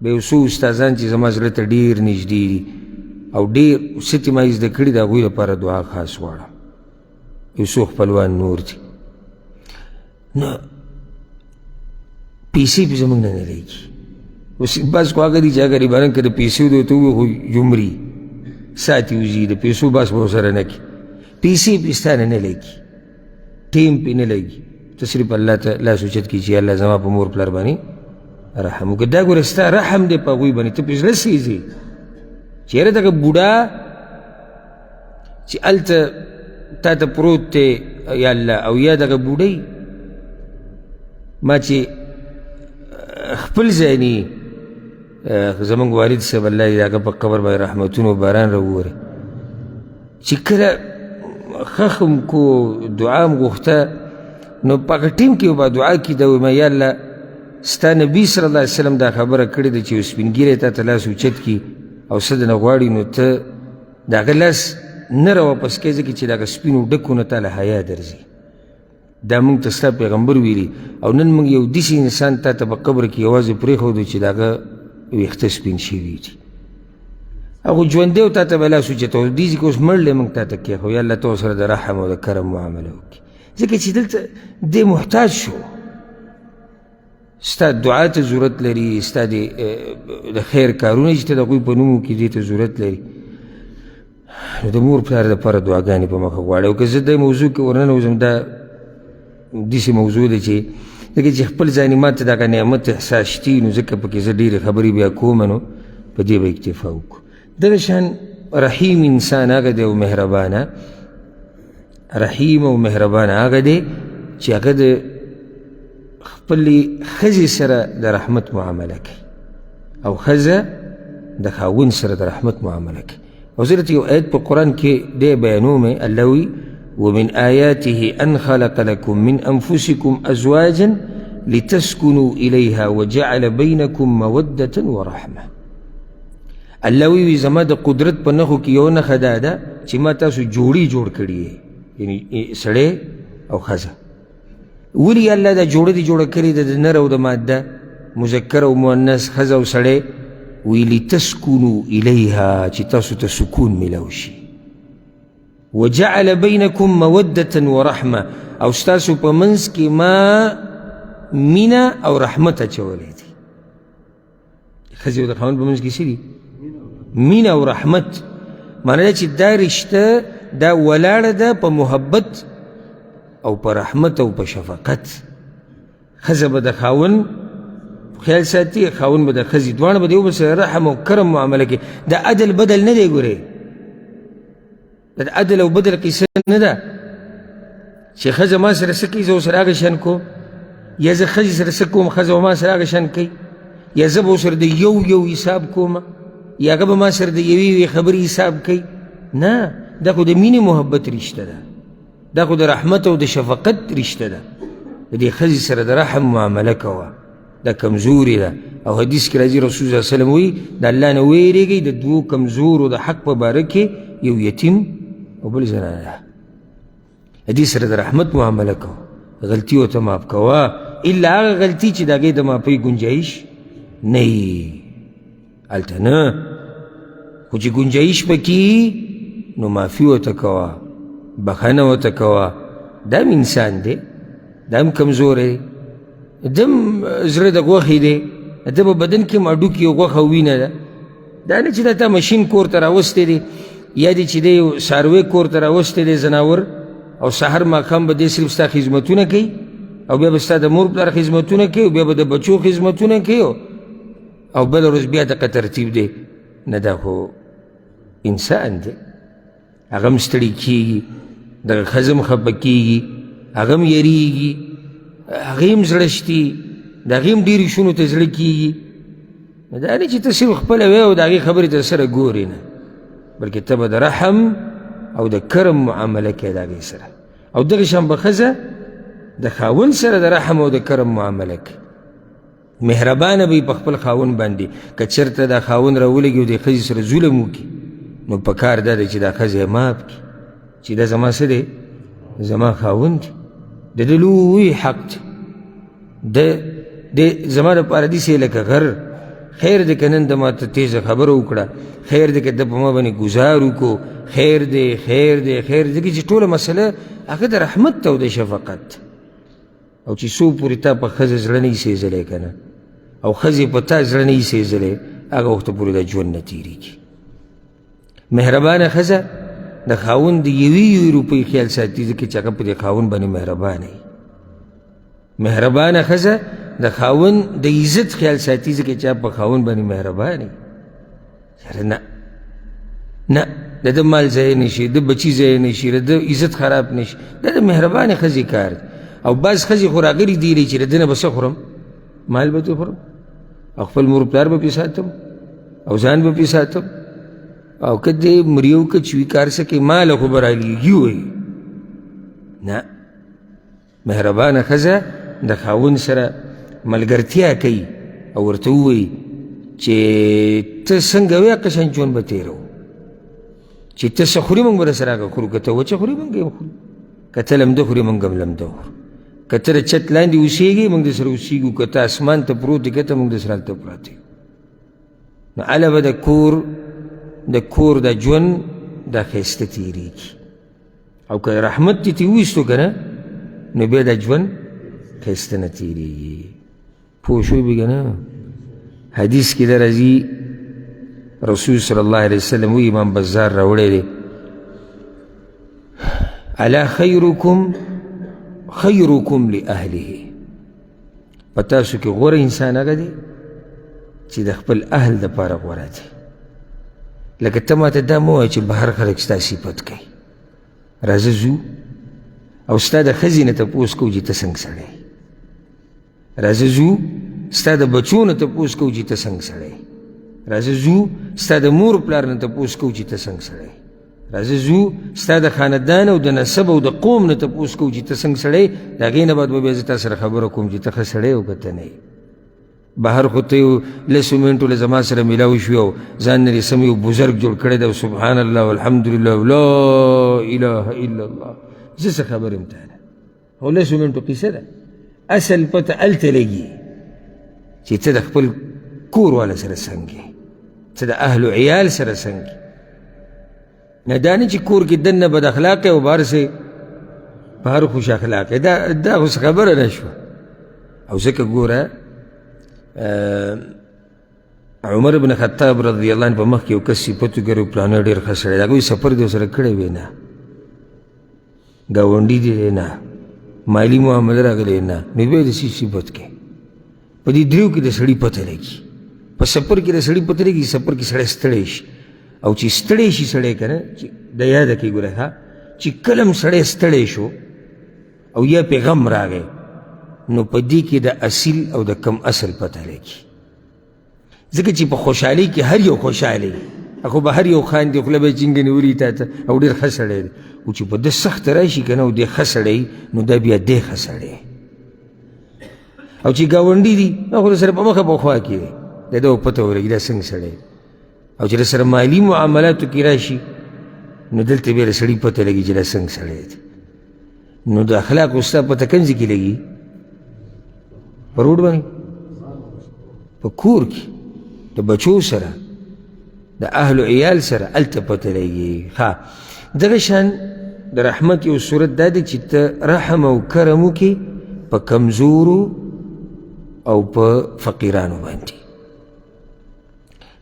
S1: به یو څو استادان چې زما زړه ته ډېر نږدې دي او ډېر څه چې ما یې زده کړي د هغوی لپاره دعا خاص غواړم. یو څو خپلوان نور دي. نو پیسې پې زموږ نه لګي. اوس بعض خو هغه دي چې هغه غریبانان که د پیسو دی ورته ووایو خو جمري ساتي وځي، د پیسو بحث به ورسره نه کړي. پیسې پې ستا نه نه لګي، ټیم پې نه لګي. ته صرف الله ته لاس اوچت کړي چې الله زما په مور پلار باندې رحم وکړه. دا ګوره ستا رحم دی په هغوی باندې، ته پې زړه سېځې چې یاره دغه بوډا چې هلته تا ته پروت دی یا الله، او یا دغه بوډۍ ما چې خپل ځای نه زموږ والد صاحب الله دې د هغه په قبر باندې رحمتونو باران راووري، چې کله خخم کو دعا م غوښته نو په هغه ټیم کې به دعا کېده ویم یا الله ستا نبي صلی الله علیه وسلم دا خبره کړې ده چې یو سپین ږیری تا ته لاس اوچت کړي او څه دنه غواړي نو ته د هغه لاس نه راواپس کوې، ځکه چې د هغه سپینو ډکو نه تا له حیا درځي. دا موږ ته ستا پیغمبر ویلي. او نن موږ یو داسې انسان تا ته په قبر کې یوازې پرېښودو چې د هغه ویښته سپین شوي دي، هغه ژوندی و تا ته به لاس اوچتول، دې ځکه اوس مړ دی موږ تا ته کېښو. یا الله ته ورسره د رحم او د کرم معامله وکړي، ځکه چې دلته دې محتاج شو، ستا دعا ته ضرورت لري، ستا د خیر کارونه چې ته د هغوی په نومو کې دې ته ضرورت لري. نو د مور پلار دپاره دعاګانې په مخه غواړي. او که زه دې موضوع کې ورننوځم دا داسې موضوع ده چې ځکه چې خپل ځانې ما ته دغه نعمت احساس شتي نو ځکه پکې زه ډېرې خبرې بیا کوم نو په دې به اکتفا وکړو. دغه شان رحیم انسان هغه دی او مهربانه، رحیم او مهربانه هغه دی چې هغه د خپلې ښځې سره د رحمت معامله کوي او ښځه د خاوند سره د رحمت معامله کوي. او زرت یو آیت په قرآن کې دی بیانوم الله وی ومن آیاته ان خلق لكم من انفسكم ازواجا لتسكنوا إليها وجعل بينكم مودة ورحمة. الله وی زما د قدرت په نخو کې یو نښه دا ده چې ما تاسو جوړی جوړ کړي یعنی سړی او ښځه. ولې الله دا جوړه دي جوړه کړې ده د نر او د ماده مذکر او مؤنث ښځه او سړی وی لتسكنوا إليها چې تاسو ته سکون میلاو شي. وجعل بينكم مودة ورحمة او ستاسو په منځ کې ما مینا او رحمت اچولی دی. ښځې او د خاوند په منځ کې څه دي؟ مینا او رحمت. معنی ده چې دا رشته دا ولاړه ده په محبت او په رحمت او په شفقت. ښځه به د خاوند خیال ساتي، خاوند به د ښځې، دواړه به د یو بل سره رحم او کرم معامله کوي. دا عدل بدل نه دی. ګورې دا عدل او بدل قصه نه ده چې ښځه ما سره څه کوي زه ورسره هغه شان کوم، یا زه ښځې سره څه کوم ښځه به ما سره هغه شان کوي، یا زه به ورسره د یو حساب کوم، یا هغه به ما سره د یوې خبرې حساب کوي. نه، دا خو د مینې محبت رشته ده، دا خو د رحمت او د شفقت رشته ده. د دې ښځې سره د رحم معامله کوه، دا کمزوري ده. او حدیث کې راځي رسول صلی الله علیه وسلم وایي د الله نه ویرېږئ د دوو کمزورو د حق په باره کې، یو یتیم او بل زنانه ده. د دې سره د رحمت معامله کوه، غلطي ورته معاف کوه، الا هغه غلطي چې د هغې د معافۍ ګنجایش نه وي، هلته نه. خو چې ګنجایش پکې نو معافي ورته کوه، بخښنه ورته کوه. دا هم انسان دی، دا هم کمزوری دی، ده هم زړه د غوښې دی، ده په بدن کې هم هډوکي او غوښه او وینه ده. دا نه چې دا تا مشین کور ته راوستی دی، یا دې چې دی یو څاروی کور ته راوستی دی زناور، او سحر ماښام به دی صرف ستا خدمتونه کوي، او بیا به ستا د مور پلار خدمتونه کوي، او بیا به د بچو خدمتونه کوي، او بله ورځ بیا دغه ترتیب دی. نه، دا خو انسان دی، هغه هم ستړي کېږي، دغه ښځه هم خفه کېږي، هغه هم یریږي، هغې هم زړه شتي، د هغې هم ډېرې شونو ته زړه کېږي. دا نه چې ته صرف خپله وی او د هغې خبرې ته سره ګورې، نه، بلکې ته به د رحم او د کرم معامله کوي د هغې سره. او دغه شان به ښځه د خاوند سره د رحم او د کرم معامله کوي، مهربانه به په خپل خاوند باندې. که چېرته دا خاوند راولګي او د ښځې سره ظلم وکړي، نو په کار دا دی چې دا ښځه یې معاف کړي، چې دا زما څه دی؟ زما خاوند دی، د ده لوی حق دی، زما دپاره داسې لکه غر. خیر دی که نن د ما ته تیزه خبره وکړه، خیر دی که ده په ما باندې ګزار وکړو، خیر دی خیر دی خیر دی، ځکه چې ټوله مسله هغه د رحمت او د شفقت. او چې څو پورې تا په ښځه زړه نه یي سېزلی که نه، او ښځې په تا زړه نه یي سېزلی، هغه وخته پورې دا ژوند نه تېرېږي. مهربانه ښځه د خاوند د یوې روپۍ خیال ساتي، ځکه چې هغه په دې خاوند باندې مهربانه وي. مهربانه ښځه د خاوند د عزت خیال ساتي، ځکه چې په خاوند باندې مهربانه وي. یاره نه نه، د ده مال ضایع نه شي، د بچي ضایع نه شي، د ده عزت خراب نه شي. دا د مهربانې ښځې کار دی. او بعض ښځې خو راغلي دی چې د ده نه به څه خورم؟ مال به ترې خورم، او خپل مور پلار به پرې ساتم، او ځان به پرې ساتم، او که دې مریو که چې وي کار څه کوي، ماله خو به رالیږي وایي. نه، مهربانه ښځه د خاوند سره ملګرتیا کوي، او ورته ووایي چې ته څنګه وې هغه شان ژوند به تېروو، چې ته څه خوري موږ به درسره هغه خورو، که ته وچه خوري موږ هم خورو، که ته لمده خوري موږ هم لمده خورو، که ته د چت لاندې اوسېږې موږ درسره اوسېږو، که ته اسمان ته پروت یې که ته موږ درسره هلته پراته یو. نو هله به د کور د ژوند دا ښایسته تېرېږي. او که رحمت دې ترې وویستو که نه، نو بیا دا ژوند ښایسته نه تېرېږي. پوه شوې بې که نه؟ حدیث کې دا راځي، رسول صلی الله علیه وسلم وی، امام بزار راوړی دی، الا خیرکم لاهله. په تاسو کې غوره انسان هغه دی چې د خپل اهل دپاره غوره دی. لکه ته ماته دا مه وایه چې بهر خلک ستا صفت کوي. راځه ځو او ستا د ښځې نه تپوس کوو چې ته څنګه سړی یې. راځه ځو ستا د بچو نه تپوس کوو چې ته څنګه سړی یې. راځه ځو ستا د مور پلار نه تپوس کوو چې ته څنګه سړی راځه ځو ستا د خاندان او د نسب او د قوم نه تپوس کوو چې ته څنګه سړی د هغې نه بعد به بیا زه تا سره خبره کوم چې ته ښه سړی او که ته نه یې بهر خو ته یو لسو منټو له زما سره میلاو شوي او ځان نه دې سم یو بزرګ جوړ کړی دی او سبحان الله والحمدلله لا اله الا الله زه څه خبر یم تاله او لسو منټو قصه ده اصل پته هلته لګي چې ته د خپل کور والا سره څنګه یې ته د اهل و عیال سره څنګه نه دا نه چې کور کې دننه بد اخلاق او بهر سې بهر خوش اخلاق دا خو څه خبره نه شوه او ځکه ګوره عمر بن خطاب رضی الله عنه په مخ کې یو کس صفت وګورئ پلانه ډېر ښه سړی دی هغوی سفر دی ورسره کړی وی نه ګاونډي دی نه مالي معامله راغلی نه نو بیا د صفت کې په دې دریو کې د سړي پته لګي په سفر کې د سړي پته لګي سفر کې سړی ستړی شي او چې ستړی شي سړی که نه چې د یاده کې ګوره ښه چې کله هم سړی ستړی شو او یا پې غم راغی نو په دې کې د اصیل او د کم اصل پته لګي ځکه چې په خوشحالۍ کې هر یو خوشحالی خو به هر یو خاندي خوله به یې چینګه نیولي تا ته او ډېر ښه سړی دی خو چې په ده سخت راشي که نه او دی ښه سړی نو دا بیا دی ښه سړی او چې ګاونډي دي خو سره په مخه په خوا کې دی د ده پته ولګي دا څنګه سړی او چې سره مالي معاملاتو کې راشي نو دلته بیا د سړي پته لګي چې دا څنګه سړی دی نو د اخلاقو ستا پته کوم ځای کې لګي په روډ باندې په کور کې د بچو سره د اهل و عیال سره هلته پته لګي ښه دغه شان د رحمت یو صورت دا دی چې ته رحم او کرم وکړې په کمزورو او په فقیرانو باندې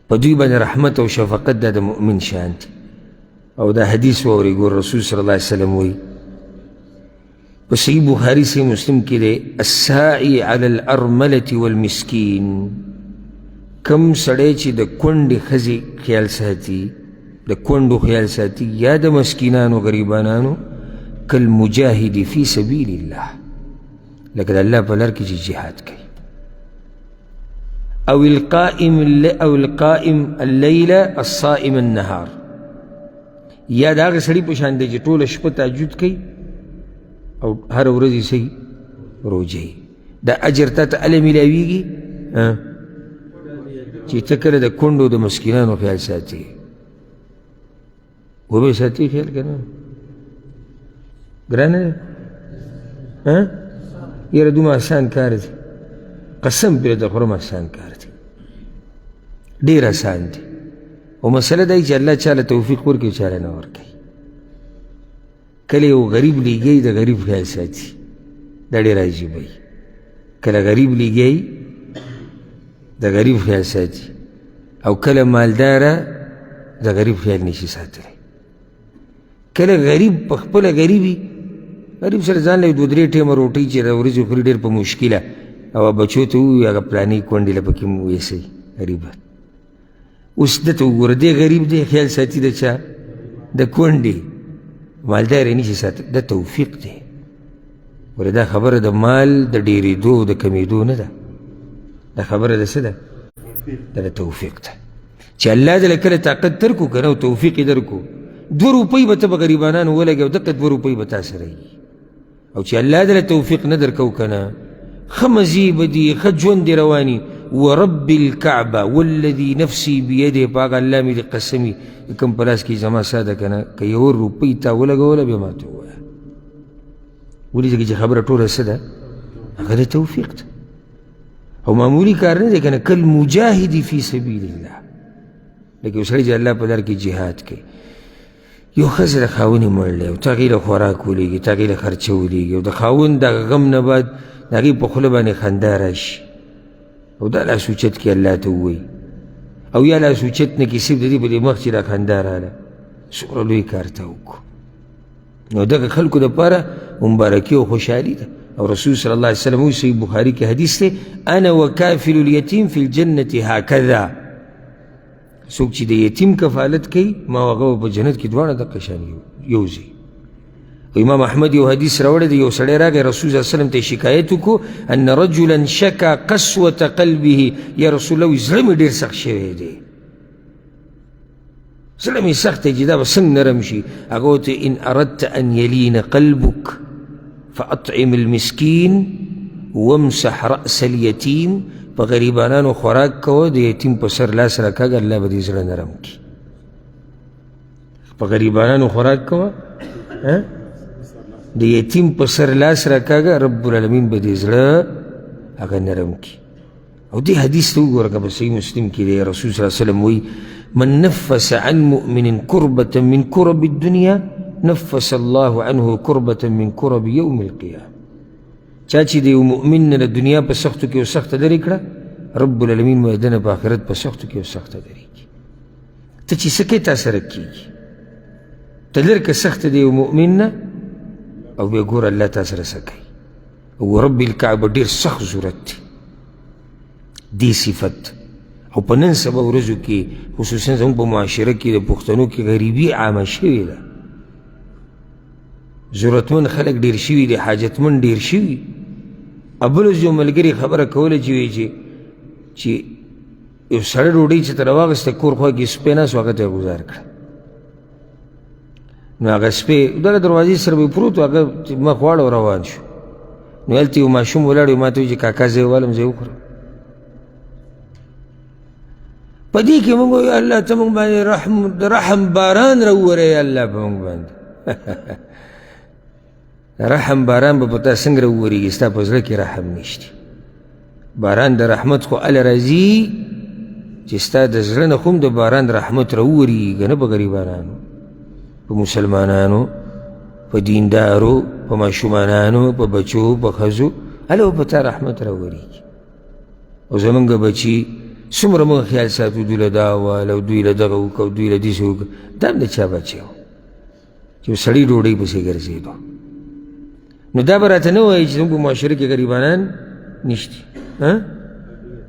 S1: په دوی باندې رحمت او شفقت دا د مؤمن شان دی او دا حدیث واورئ ګور رسول صلی الله علیه وسلم وایي په صحیح بخاري صحیح مسلم کې دی الساعي علی الارملة والمسکین کم سړی چې د کونډې ښځې خیال ساتي د کونډو خیال ساتي یا د مسکینانو غریبانانو کالمجاهد فی سبیل الله لکه د الله په لار کې چې جهاد کوي او القائم الليل الصائم النهار یا د هغه سړي په شان دی چې ټوله شپه تهجد کوي او هر ورځ یې صحیح روژه یي دا اجر تا ته هله میلاویږي چې ته کله د کونډو د مسکینانو خیال ساتي وبه ساتي خیال که نه ګرانه ده یاره دومره آسان کار دی قسم پرې د خورم آسان کار دی ډېر آسان دی او مسله دا چې الله چاله توفیق ورکوي چاله نه ورکوي کله یو غریب لیږی د غریب خیال ساتي دا ډېر عجیبه وي کله غریب لیږی د غریب خیال ساتي او کله مالداره د غریب خیال نشي ساتلی کله غریب په خپله غریبي غریب سره ځان له یو دوه درې ټیمه روټۍ چې د ورځې خوري ډېر په مشکله او بچو ته ووایي هغه پلانې کونډې له پکې ویسئ غریبه اوس ده ته وګوره دی غریب دی خیال ساتي د چا د کونډې مالدار یې نشي ساتلی دا توفیق دی ولې دا خبره د مال د ډېرېدو او د کمېدو نه ده دا خبره د څه ده دا د توفیق ده چې الله دله کله طاقت درکو که نه او توفیق یې درکو 2 روپۍ به ته به غریبانانو ولګې او دقه 2 روپۍ به تا سره وي او چې الله دله توفیق نه درکو که نه ښه مزې به دي ښه ژوند دې رواني ورب الکعبه والذي نفسي بیده په هغه الله مې دې قسمي کوم په لاس کې زما سا ده که نه که 1 روپۍ تا ولګوله بیا ما ته ووایه ولې ځکه چې خبره ټوله څه ده هغه د توفیق ده او معمولی کار نه دی که نه کالمجاهد فی سبیل الله لکه یو سړی چې الله په لار کې جهاد کوي یو ښځه د خاوند یې مړ دی او ته هغې له خوراک ولېږي ته هغې له خرچه ولېږي او د خاوند دغه غم نه بعد د هغې په خوله باندې خندا راشي او دا لاس اوچت کړي الله ته ووایي او یا لاس اوچت نه کړي صرف د دې په دې مخ چې دا خندا راله څومره لوی کار ته وکړو نو دغه خلکو دپاره مبارکي او خوشحالي ده او رسول صلی الله علیه وسلم وایي صحیح بخاري کې حدیث دی انا وکافل الیتیم فی الجنة هکذا څوک چې د یتیم کفالت کوي ما او هغه په جنت کې دواړه دقه شان یو ځای امام احمد یو حدیث راوړی دی یو سړی راغی رسول صلی الله علیه وسلم ته شکایت وکړو ان رجلا شکا قسوة قلبه یا رسول الله زړه مې ډېر سخت شوی دی زړه مې سخت دی چې دا به څنګه نرم شي. هغه ورته ان اردت ان یلین قلبک فاطعم المسکین وامسح رأس الیتیم. په غریبانانو خوراک کوه، د یتیم په سر لاس راکاږه، الله به دې زړه نرم کړي. په غریبانانو خوراک کوه، د یتیم په سر لاس راکاږه، رب العالمین به دې زړه هغه نرم کړي. او دې حدیث ته وګوره که په صحیح مسلم کې دی، رسول صلی الله علیه وسلم وایي من نفس عن مؤمن كربة من كرب الدنيا نفس الله عنه كربة من كرب يوم القيامة. چا چې د یو مؤمن نه د دنیا په سختو کې یو سخته لرې کړه، رب العالمین به د نه په آخرت په سختو کې یو سخته لرې کړي. ته چې څه کوې تا سره کېږي. ته لر که سخته د یو مؤمن نه، او بیا ګوره الله تا سره څه کوي. او رب الکعبه ډېر سخت ضرورت دی دې صفت. او په نن سبا ورځو کې خصوصا زموږ په معاشره کې د پښتنو کې غریبي عامه شوې ده. ضرورتمند خلک ډېر شوي دي، حاجتمند ډېر شوي. بل ورځ یو ملګري خبره کوله چې وایي چې یو سړی ډوډۍ چې ته راواغېسته کور خوا کې سپی ناست و، هغه ته یې ګزار کړه. نو هغه سپی دغه دروازې سره به پروت و، هغه مخ واړه روان شو. نو هلته یو ماشوم ولاړ و، ما ته وایي چې کاکا زه یې والم، زه یې وخورم. په دې کې موږ وایو الله ته موږ باندې د رحم باران راووری یا الله په موږ باندې. رحم باران به په تا څنګه راوورېږي، ستا په زړه کې رحم نشته. باران د رحمت خو هله راځي چې ستا د زړه نه خو هم د باران رحمت راوورېږي، که نه په غریبانانو، په مسلمانانو، په دیندارو، په ماشومانانو، په بچو، په ښځو، هله به په تا رحمت راوورېږي. او زمونږ بچي څومره موږ خیال ساتو، دوی له دا ووال او دوی له دغه وکړه او دوی له داسې وکړه. دا هم د چا بچی و چې سړی ډوډۍ پسې ګرځېدو. نو دا به راته نه وایي چې زموږ په معاشره کې غریبانان نشتي.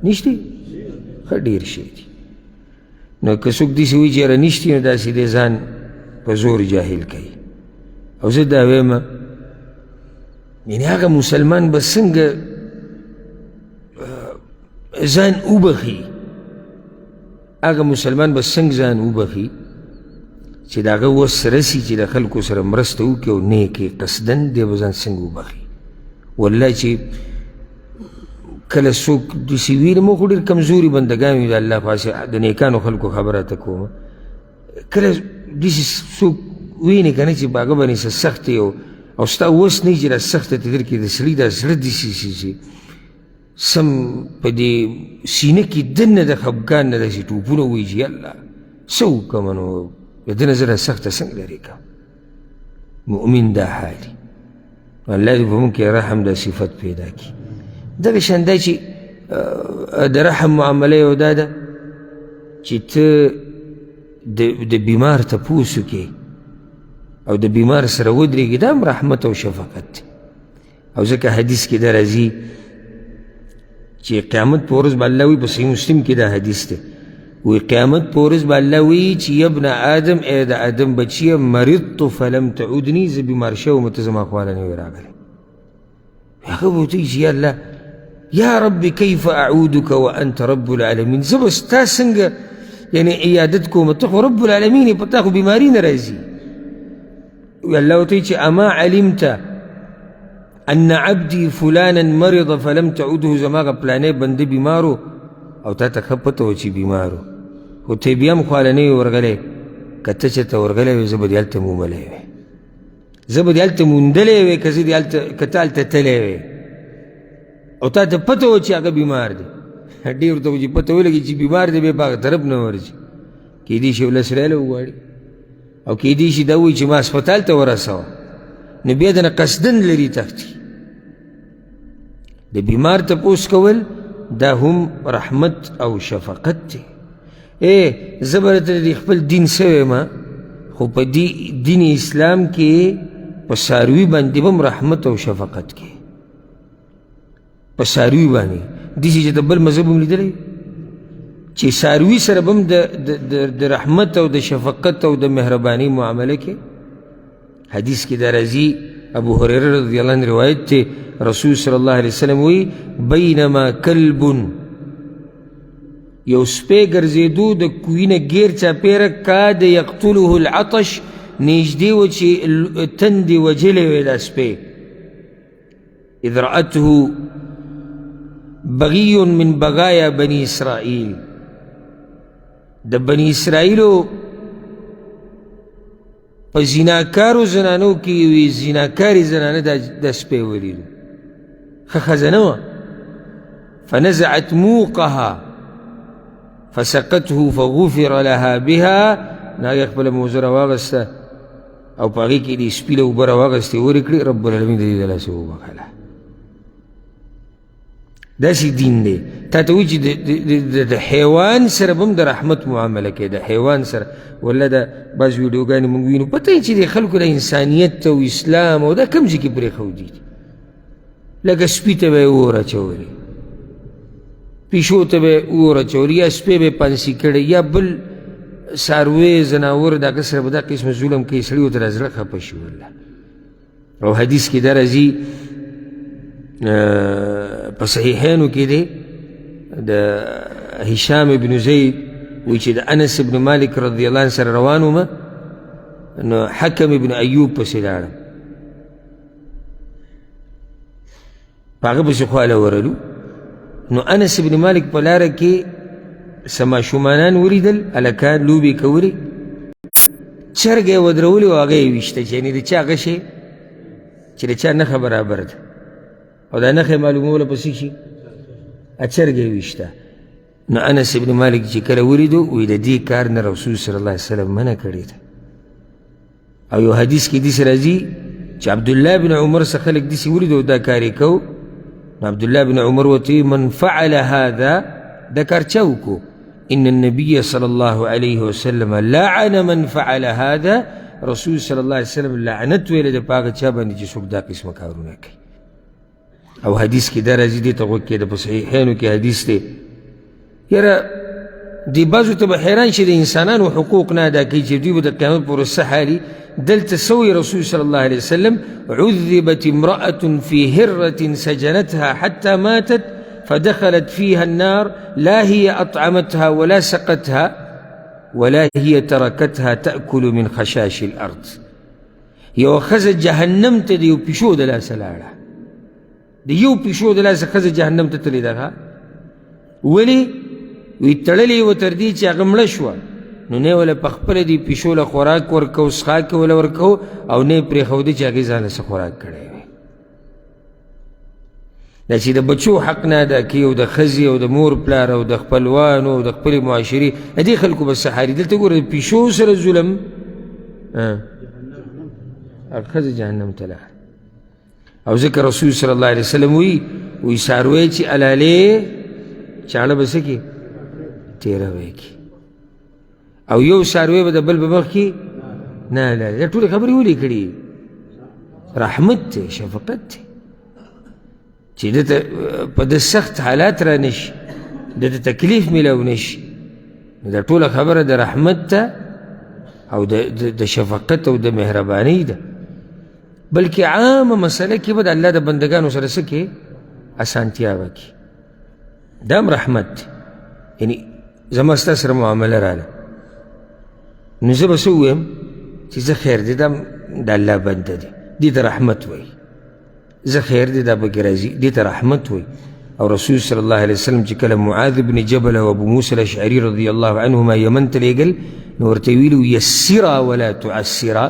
S1: نشتي؟ ښه ډېر شی دي. نو که څوک داسې وایي چې یاره نشتي، نو داسې دی ځان په زور جاهل کوي. او زه دا وایم یعنې هغه مسلمان به څنګه ځان وبخي، هغه مسلمان به څنګه ځان وبخي چې د هغه وس رسي چې د خلکو سره مرسته وکړي او نیکې قصدن دی به ځان څنګه وبخي. والله چې کله څوک داسې وي، موږ خو ډېر کمزوري بندګان یو د الله پاسې د نیکانو خلکو خبره ته کومه. کله داسې څوک وینې که نه چې په هغه باندې څه سخت یې او ستا وس نه وي چې دا سخته ته درکړي، د سړي دا زړه داسې چې سم په دې سینه کې دننه د خفګان نه داسې ټوپونه وایي چې الله څه وکړمه، نو د ده نه زه سخته څنګه لرې کړم. مؤمن دا حالي. الله دې په موږ کې رحم دا صفت پیدا کړي. دغه شان دا چې د رحم معامله یو دا ده چې ته د بیمار تپوس وکړې او د بیمار سره ودرېږي، دا هم رحمت او شفقت دی. او ځکه حدیث کې دا راځي چې قیامت په ورځ به الله وایي، په صحیح مسلم کې دا حدیث دی، وایي قیامت په ورځ به الله وایي چې یا ابن آدم، ای د آدم بچیه، مرضت فلم تعودني، زه بیمار شوم ته زما خواله نه وې راغلی. هغه به ورته وایي چې یا الله یا رب کیف اعودک وانت رب العالمین، زه به ستا څنګه یعنې عیادت کوم، ته خو رب العالمین یې، په تا خو بیماري نه راځي. الله ورته وایي چې اما علمت ان عبدي فلانا مرض فلم تعوده، زماغه پلانې بنده بیمارو او تا ته ښه پته وه چې بیمارو، خو ته بیا هم خواله نه وې ورغلی. که ته چېرته ورغلی وې، زه به دې هلته موملی وې، زه به دې هلته موندلی وې، که ته هلته تلی وې او تا ته پته وه چې هغه بیمار دی. ډېر ورته چې پته ولګي چې بیمار دی، بیا په هغه طرف نه ورځي. کیدای شي ولس ریاله وغواړي، او کیدای شي دا وایي چې ما هسپتال ته ورسوه، نو بیا دنه قصدن لري تښتي. د بیمار تپوس کول دا هم رحمت او شفقت دی. زه به درته د خپل دین څه وایم، خو په دین اسلام کې په څاروي باندې به هم رحمت او شفقت کې، په څاروي باندې داسې چې د بل مذهب هم لیدلی چې څاروي سره به هم د رحمت او د شفقت او د مهربانۍ معامله کې. حدیث کې دا راځي، ابو هريره رضی الله عنه روایت ته، رسول صلی الله علیه وسلم وی بینما کلب یو سپی ګرځېدو د کوهي نه ګیر چاپېره کاد یقتله العطش نږدې و چې تندې وجلی وی دا سپی اذ رأته بغي من بغایا بني اسرائیل د بني اسرائیلو په زیناکارو زنانو کې یوې زیناکارې زنانه دا سپی ولیدو ښه ښځه نه وه فنزعت موقها فسقته فغفر لها بها هغې خپله موزه راواغسته او په هغې کې دې سپي له اوبه راواغستې ورې کړې رب العالمین د دې د لاسه وبخله داسې دین دی تا ته وایي چې د حیوان سره به هم د رحمت معامله کوي د حیوان سره والله دا بعض ویډیوګانې موږ وینو پته یې چې د خلکو د انسانیت او اسلام او دا کوم ځای کې پرېښودي دي لکه سپي ته به یې اور اچولې پیشو ته به یې اور اچولې یا سپی به یې پانسي کړی یا بل څاروی زناور د هغه سره به دا قسمه ظلم کوي سړي ورته را زړه خفه شي والله او حدیث کې دا راځي په صحیحینو کې دی د هشام ابن زید وایي چې د انس ابن مالک رضی الله عنه سره روان ومه نو حکم ابن ایوب پسې لاړم په هغه پسې خواله ورلو نو انس ابن مالک په لاره کې څه ماشومانان ولیدل هلکان لوبې کولې چرګه یې ودرولې او هغه یې ویشته چې یعنې د چا هغه شی چې د چا نښه برابر ده او دا نښه یې معلوموله په څه شي چرګه یې ویشته نو انس ابن مالک چې کله ولیدو وایي د دې کار نه رسول صلی الله علیه وسلم منع کړې ده او یو حدیث کې داسې راځي چې عبدالله بن عمر څخه خلک داسې ولیدو دا کار یې کو نو عبدالله بن عمر ورته من فعل هذا دا کار چا وکړو ان النبي صلى الله عليه وسلم لعن من فعل هذا رسول صلى الله عليه وسلم لعنت ویلې د په هغه چا باندې چې څوک دا قسمه کارونه کوي او حدیث کې دا راځي دې ته غوږ کېده په صحیحینو کې حدیث دی یاره دې بعضو ته به حیران شي د انسانانو حقوق نه ادا کوي چې دوی به د قیامت پر ورځ څه حالي دلته سوی رسول صلى الله عليه وسلم عذبت امرأة في هرة سجنتها حتى ماتت فدخلت فيها النار لا هي أطعمتها ولا سقتها ولا هي تركتها تأكل من خشاش الأرض یو ښځه جهنم ته د یو پیشو د لاسه لاړه د یو پیشو د لاسه ښځه جهنم ته تللې ده ولې وی تړلې وه تر دې چې هغه مړه شوه نو نه یې وله په خپله دې پیشو له خوراک ورکو څښاک یې وله ورکو او نه یې پرېښودې چې هغې ځان له څه خوراک کړی وي دا چې د بچو حق نه ادا کوي او د ښځې او د مور پلار او د خپلوانو او د خپلې معاشرې د دې خلکو به څه حالي دلته ګوره د پیشو سره ظلم هغه ښځه جهنم ته لاړه او ځکه رسول صلی الله علیه وسلم وی څاروی چې الالې چاړه به څه کړي تېروی کړي او یو څاروی به د بل په مخ کې نه الالې دا ټولې خبرې ولې کړي رحمت دی شفقت دی چې ده ته په ده سخت حالات را نشي ده ته تکلیف میلاو نشي دا ټوله خبره د رحمت ته او د شفقت او د مهربانۍ ده بلکې عامه مسله کې به د الله د بندګانو سره څه کې اسانتیا وکړي دا هم رحمت دی یعنی زما ستا سره معامله راله نو زه به څه ووایم چې زه خیر دی دا د الله بنده دی دې ته رحمت وایي زه خیر دی دا پکې راځي دې ته رحمت وایي او رسول صلی الله علیه وسلم چې کله معاذ بن جبل او ابو موسی الاشعري رضی الله عنهما یمن ته لیږل نو ورته ویلي یسرا ولا تعسرا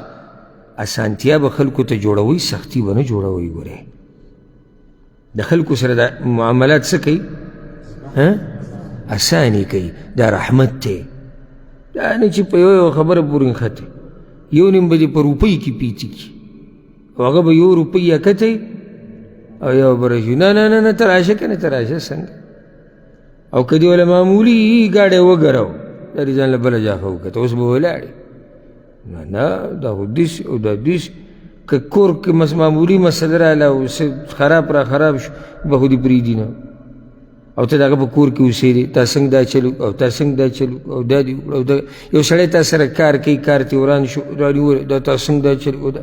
S1: اسانتیا به خلکو ته جوړوئ سختي به نه جوړوئ ګورې د خلکو سره دا معاملات څه کوي اساني کوي دا رحمت دی دا نه چې په یو خبره پورې نښتې یو نیم به دې په روپۍ کې پیچي کي او هغه به یو روپۍ اکتی او یو به راشي نه نه نه ته راشه که نه ته راشه څنګه او که دې وله معمولي ګاډی وګرو دا دې ځان له بله جاښه وکته اوس به ولاړې نه نه دا خو داسې او دا داسې که کور کې معمولي مسله راله او څه خراب را خراب شو به خو دې پرېږدي نه او ته د هغه په کور کې اوسېږې تا څنګه دا چلو او تا څنګه دا چلو او دا دې وکړه او دا یو سړی تا سره کار کوي کار تې وران شو رانیولی دا تا څنګه دا چلو او دا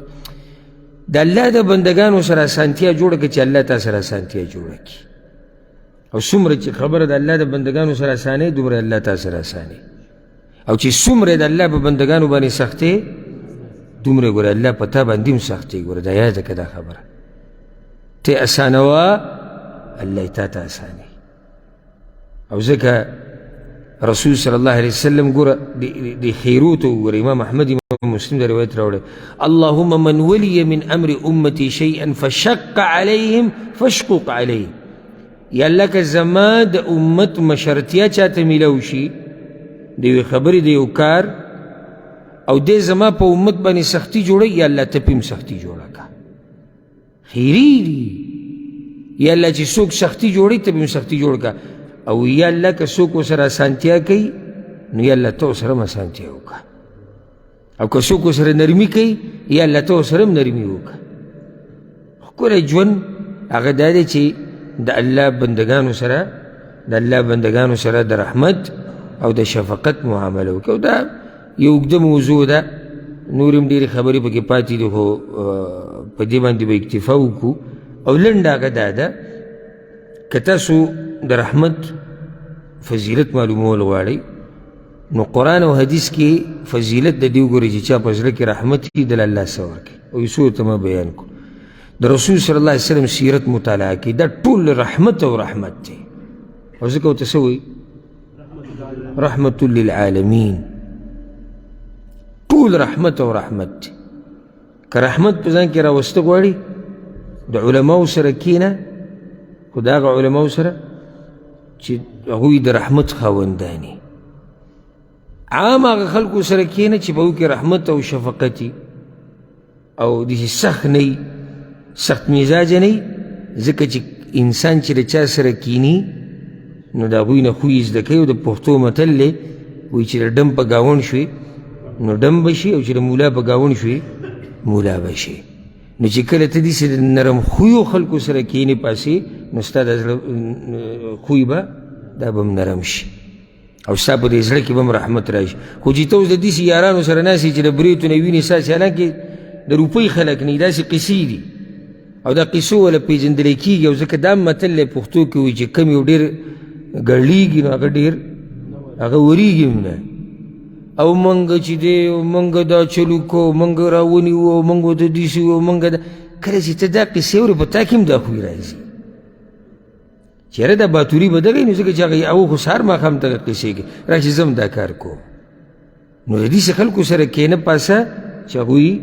S1: د الله د بندګانو سره اسانتیا جوړه کړه چې الله تا سره اسانتیا جوړه کړي او څومره چې خبره د الله د بندګانو سره اسانه دومره الله تا سره اسانه او چې څومره د الله په بندګانو باندې سختې دومره ګوره الله په تا باندې هم سختې ګوره دا یاده که دا خبره ته اسانه وه الله یې تا ته اسانه او ځکه رسول صلی الله علیه وسلم ګوره د خیروتو ګوره امام احمد امام مسلم دا روایت راوړی اللهم من ولي من امر امتي شيئا فشق عليهم فاشقق عليه یا الله که زما د امت مشرتیا چاته میلو شي د یوې خبرې د یو کار او دی زما په امت باندې سختی جوړوي یا الله ته پې هم سختی جوړه که خیري دي یا الله چې څوک سختی جوړوي ته پې هم سختی جوړ که او یا الله که څوک ورسره اسانتیا کوي نو یا الله ته ورسره هم اسانتیا وکړه او که څوک ورسره نرمي کوي یا الله ته ورسره هم نرمي وکړه ښکلی ژوند هغه دا دی چې د الله بندگانو سره د رحمت او د شفقت معامله وکړي او دا یو اوږده موضوع ده نور هم ډېرې خبرې پکې پاتې دي خو په دې باندې به اکتفا وکړو او لنډ هغه دا ده که تاسو د رحمت فضیلت معلومول غواړئ نو قرآن او حدیث کې فضیلت د دې وګورئ چې چا په زړه کې رحمت وي دله الله څه ورکوي او یو څو ورته ما بیان کړو د رسول صلی الله علیه وسلم سیرت مطالعه کړي دا ټول رحمت او رحمت دی او ځکه ورته څه وایي رحمت للعالمین ټول رحمت او رحمت دی که رحمت په ځان کې راوسته غواړي د علماو سره کښېنه خو د هغه علماو سره چې هغوی د رحمت خاوندان عام هغه خلکو سره کښېنه چې په هغو کې رحمت او شفقت او داسې سخت نه وي سخت مزاجه نه وي ځکه چې انسان چې د چا سره کښېني نو د هغوی نه خوی زده کوي او د پښتو متل دی وایي چې د ډم په ګاونډ شوې نو ډم به شي او چې د مولا په ګاونډ شوې مولا به شي نو چې کله ته داسې د نرم خویو خلکو سره کښېنې پاسې نو ستا د زړه خوی به دا به هم نرم شي او ستا په دې زړه کې به هم رحمت راشي خو چې ته اوس د داسې یارانو سره ناست یې چې د بریتو نه وینې ساسې حالانکې د روپۍ خلک نه داسې قصې دي او دا قصو ولا پیژندلی کېږي او ځکه دا متل دی پښتو کې وایي چې کم یو ډېر ګړلیږي نو هغه ډېر هغه ورېږي هم نه او موږ چې دی موږ دا چلو کو موږ راونیو موږ ورته داسې وو موږ کله چې ته دا قصې اورې په تا کې هم دا خوی راځي چې یاره دا باتوري به دغه نو ځکه چې هغه هغه خو سهار ماښام دغه قصې کوي راشي زه هم دا کار کوم نو د داسې خلکو سره کښېنه پاسه چې هغوی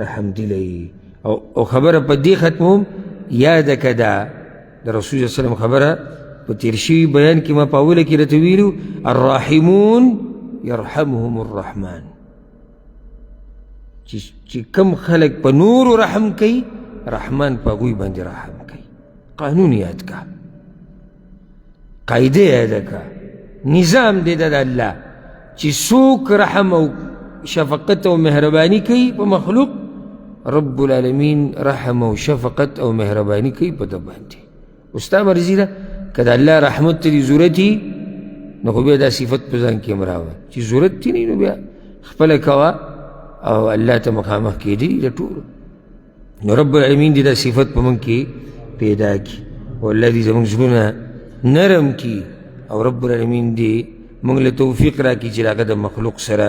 S1: رحم دلی او خبره په دې ختموم یاده که دا د رسول صلی الله علیه وسلم خبره په تیر شوي بیان کې ما په اوله کې راته ویلو الراحمون یرحمهم الرحمن چې کم خلک په نورو رحم کوي رحمان په هغوی باندې رحم کوي قانون یاد که قاعده یاده که نظام دی د الله چې څوک رحم او شفقت او مهرباني کوي په مخلوق رب العالمین رحم او شفقت او مهرباني کوي په ده باندې ستا مرضي ده که د الله رحمت ته دې ضرورت وي نو خو بیا دا صفت په ځان کې هم راوړه چې ضرورت تې نه نو بیا خپله کوه او الله ته مخامخ کېدی د ټولو نو رب العالمین دې دا صفت په موږ کې پیدا کړي او الله دې زموږ زړونه نرم کړي او رب العالمین دې موږ له توفیق راکړي چې هغه د مخلوق سره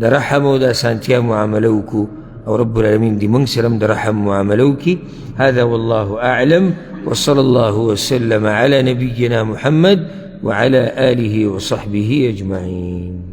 S1: د رحم او د اسانتیا معامله وکړو او رب العالمین دې موږ سره هم د رحم معامله وکړي هذا والله أعلم وصلى الله وسلم على نبينا محمد وعلى آله وصحبه أجمعين